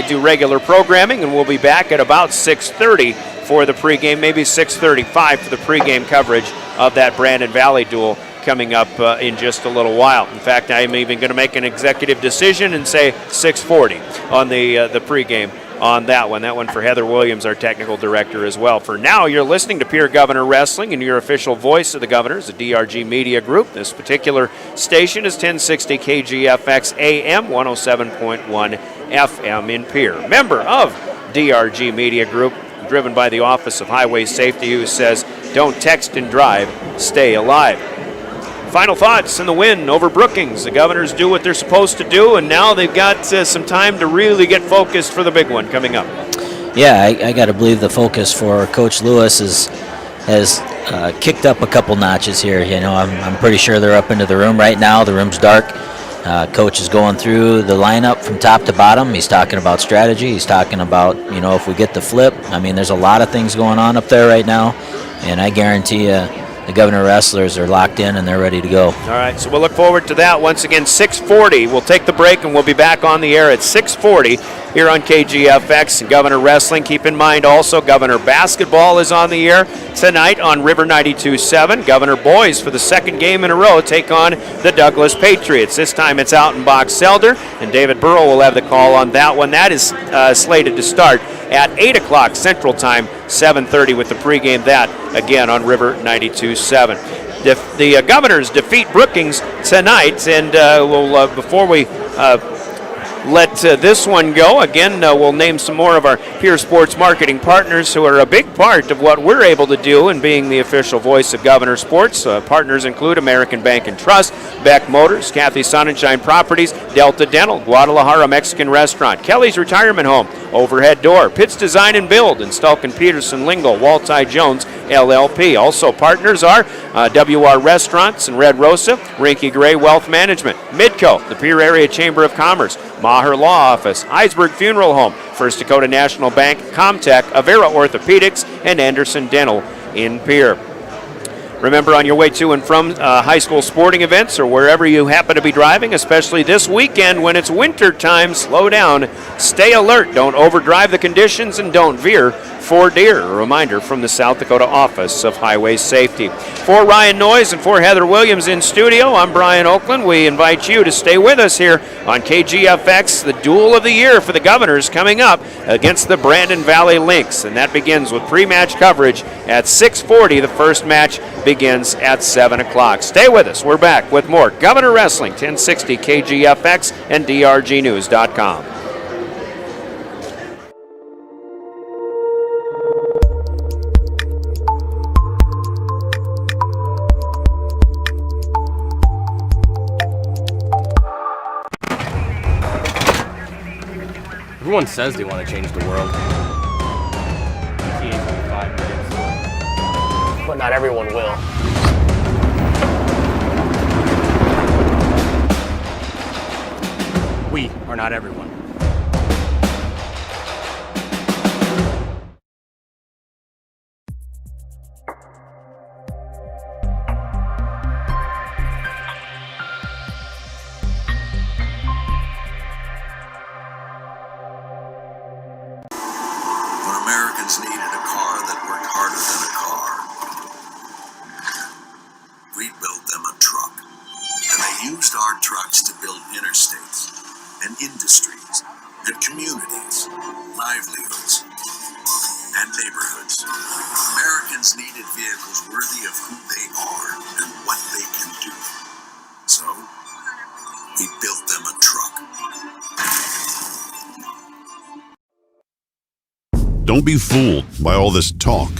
do regular programming, and we'll be back at about 6:30 for the pregame, maybe 6:35 for the pregame coverage of that Brandon Valley duel coming up in just a little while. In fact, I'm even going to make an executive decision and say 6:40 on the pregame on that one. That one for Heather Williams, our technical director as well. For now, you're listening to Pierre Governor Wrestling and your official voice of the Governors, the DRG Media Group. This particular station is 1060 KGFX AM, 107.1 FM in Pierre. Member of DRG Media Group, driven by the Office of Highway Safety, who says, don't text and drive, stay alive. Final thoughts in the win over Brookings. The Governors do what they're supposed to do, and now they've got some time to really get focused for the big one coming up. Yeah, I got to believe the focus for Coach Lewis has kicked up a couple notches here. You know, I'm pretty sure they're up into the room right now. The room's dark. Coach is going through the lineup from top to bottom. He's talking about strategy. He's talking about, you know, if we get the flip. I mean, there's a lot of things going on up there right now, and I guarantee you, the Governor wrestlers are locked in and they're ready to go. All right, so we'll look forward to that. Once again, 6:40. We'll take the break and we'll be back on the air at 6:40 here on KGFX and Governor Wrestling. Keep in mind also Governor Basketball is on the air tonight on River 92.7. Governor Boys for the second game in a row take on the Douglas Patriots. This time it's out in Box Elder, and David Burrow will have the call on that one. That is slated to start at 8 o'clock Central Time, 7:30 with the pregame. That, again, on River 92.7. The Governors defeat Brookings tonight, and before we let this one go, again, we'll name some more of our Pierre Sports marketing partners who are a big part of what we're able to do in being the official voice of Governor Sports. Partners include American Bank and Trust, Beck Motors, Kathy Sonnenschein Properties, Delta Dental, Guadalajara Mexican Restaurant, Kelly's Retirement Home, Overhead Door, Pitts Design and Build, and Stulkin Peterson Lingle, Walti Jones LLP. Also partners are WR Restaurants and Red Rosa, Rinky Gray Wealth Management, Midco, the Pierre Area Chamber of Commerce, Maher Law Office, Heisberg Funeral Home, First Dakota National Bank, Comtech, Avera Orthopedics, and Anderson Dental in Pierre. Remember, on your way to and from high school sporting events or wherever you happen to be driving, especially this weekend when it's winter time, slow down, stay alert, don't overdrive the conditions, and don't veer for deer. A reminder from the South Dakota Office of Highway Safety. For Ryan Noyes and for Heather Williams in studio, I'm Brian Oakland. We invite you to stay with us here on KGFX, the duel of the year for the Governors coming up against the Brandon Valley Lynx. And that begins with pre-match coverage at 6:40. The first match begins at 7 o'clock. Stay with us. We're back with more Governor Wrestling, 1060 KGFX and DRGnews.com. Everyone says they want to change the world. But not everyone will. We are not everyone. When Americans needed a car that worked harder than a car, we built them a truck. And they used our trucks to build interstates and industries and communities, livelihoods and neighborhoods. Americans needed vehicles worthy of who they are and what they can do. So, we built them a truck. Don't be fooled by all this talk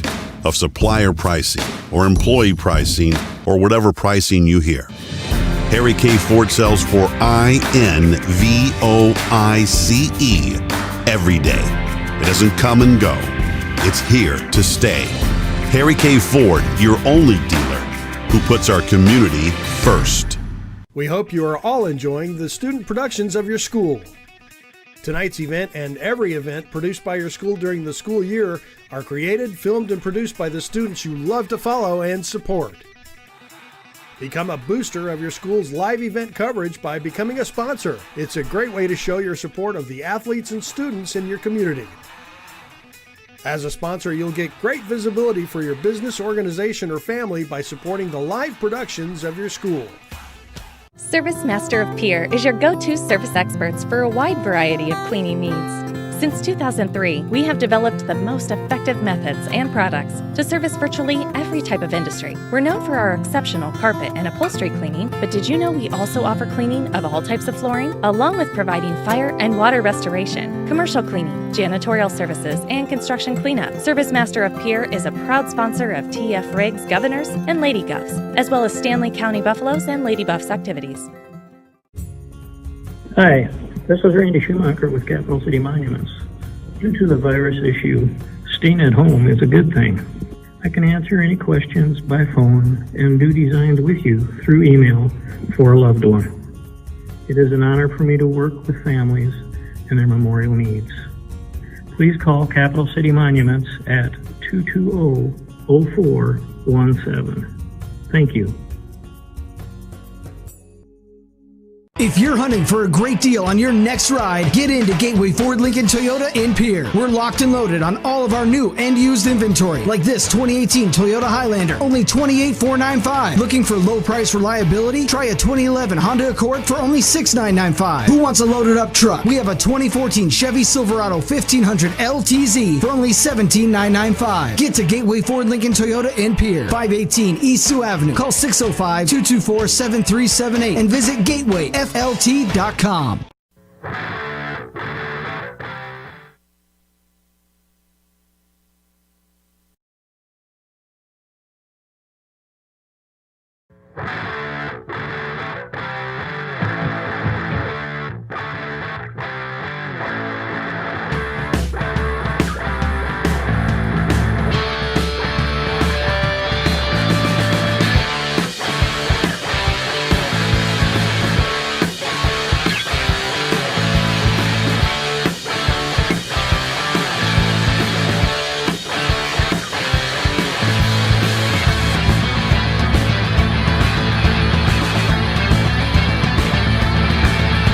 of supplier pricing or employee pricing or whatever pricing you hear. Harry K. Ford sells for INVOICE every day. It doesn't come and go. It's here to stay. Harry K. Ford, your only dealer who puts our community first. We hope you are all enjoying the student productions of your school. Tonight's event and every event produced by your school during the school year are created, filmed, and produced by the students you love to follow and support. Become a booster of your school's live event coverage by becoming a sponsor. It's a great way to show your support of the athletes and students in your community. As a sponsor, you'll get great visibility for your business, organization, or family by supporting the live productions of your school. Service Master of Pierre is your go-to service experts for a wide variety of cleaning needs. Since 2003, we have developed the most effective methods and products to service virtually every type of industry. We're known for our exceptional carpet and upholstery cleaning, but did you know we also offer cleaning of all types of flooring, along with providing fire and water restoration, commercial cleaning, janitorial services, and construction cleanup. Service Master of Pierre is a proud sponsor of TF Riggs Governors and Lady Govs, as well as Stanley County Buffaloes and Lady Buffs activities. Hi, this is Randy Schumacher with Capital City Monuments. Due to the virus issue, staying at home is a good thing. I can answer any questions by phone and do designs with you through email for a loved one. It is an honor for me to work with families and their memorial needs. Please call Capital City Monuments at 220-0417. Thank you. If you're hunting for a great deal on your next ride, get into Gateway Ford Lincoln Toyota in Pierre. We're locked and loaded on all of our new and used inventory, like this 2018 Toyota Highlander, only $28,495. Looking for low price reliability? Try a 2011 Honda Accord for only $6,995. Who wants a loaded up truck? We have a 2014 Chevy Silverado 1500 LTZ for only $17,995. Get to Gateway Ford Lincoln Toyota in Pierre, 518 East Sioux Avenue. Call 605-224-7378 and visit GatewayFLT.com.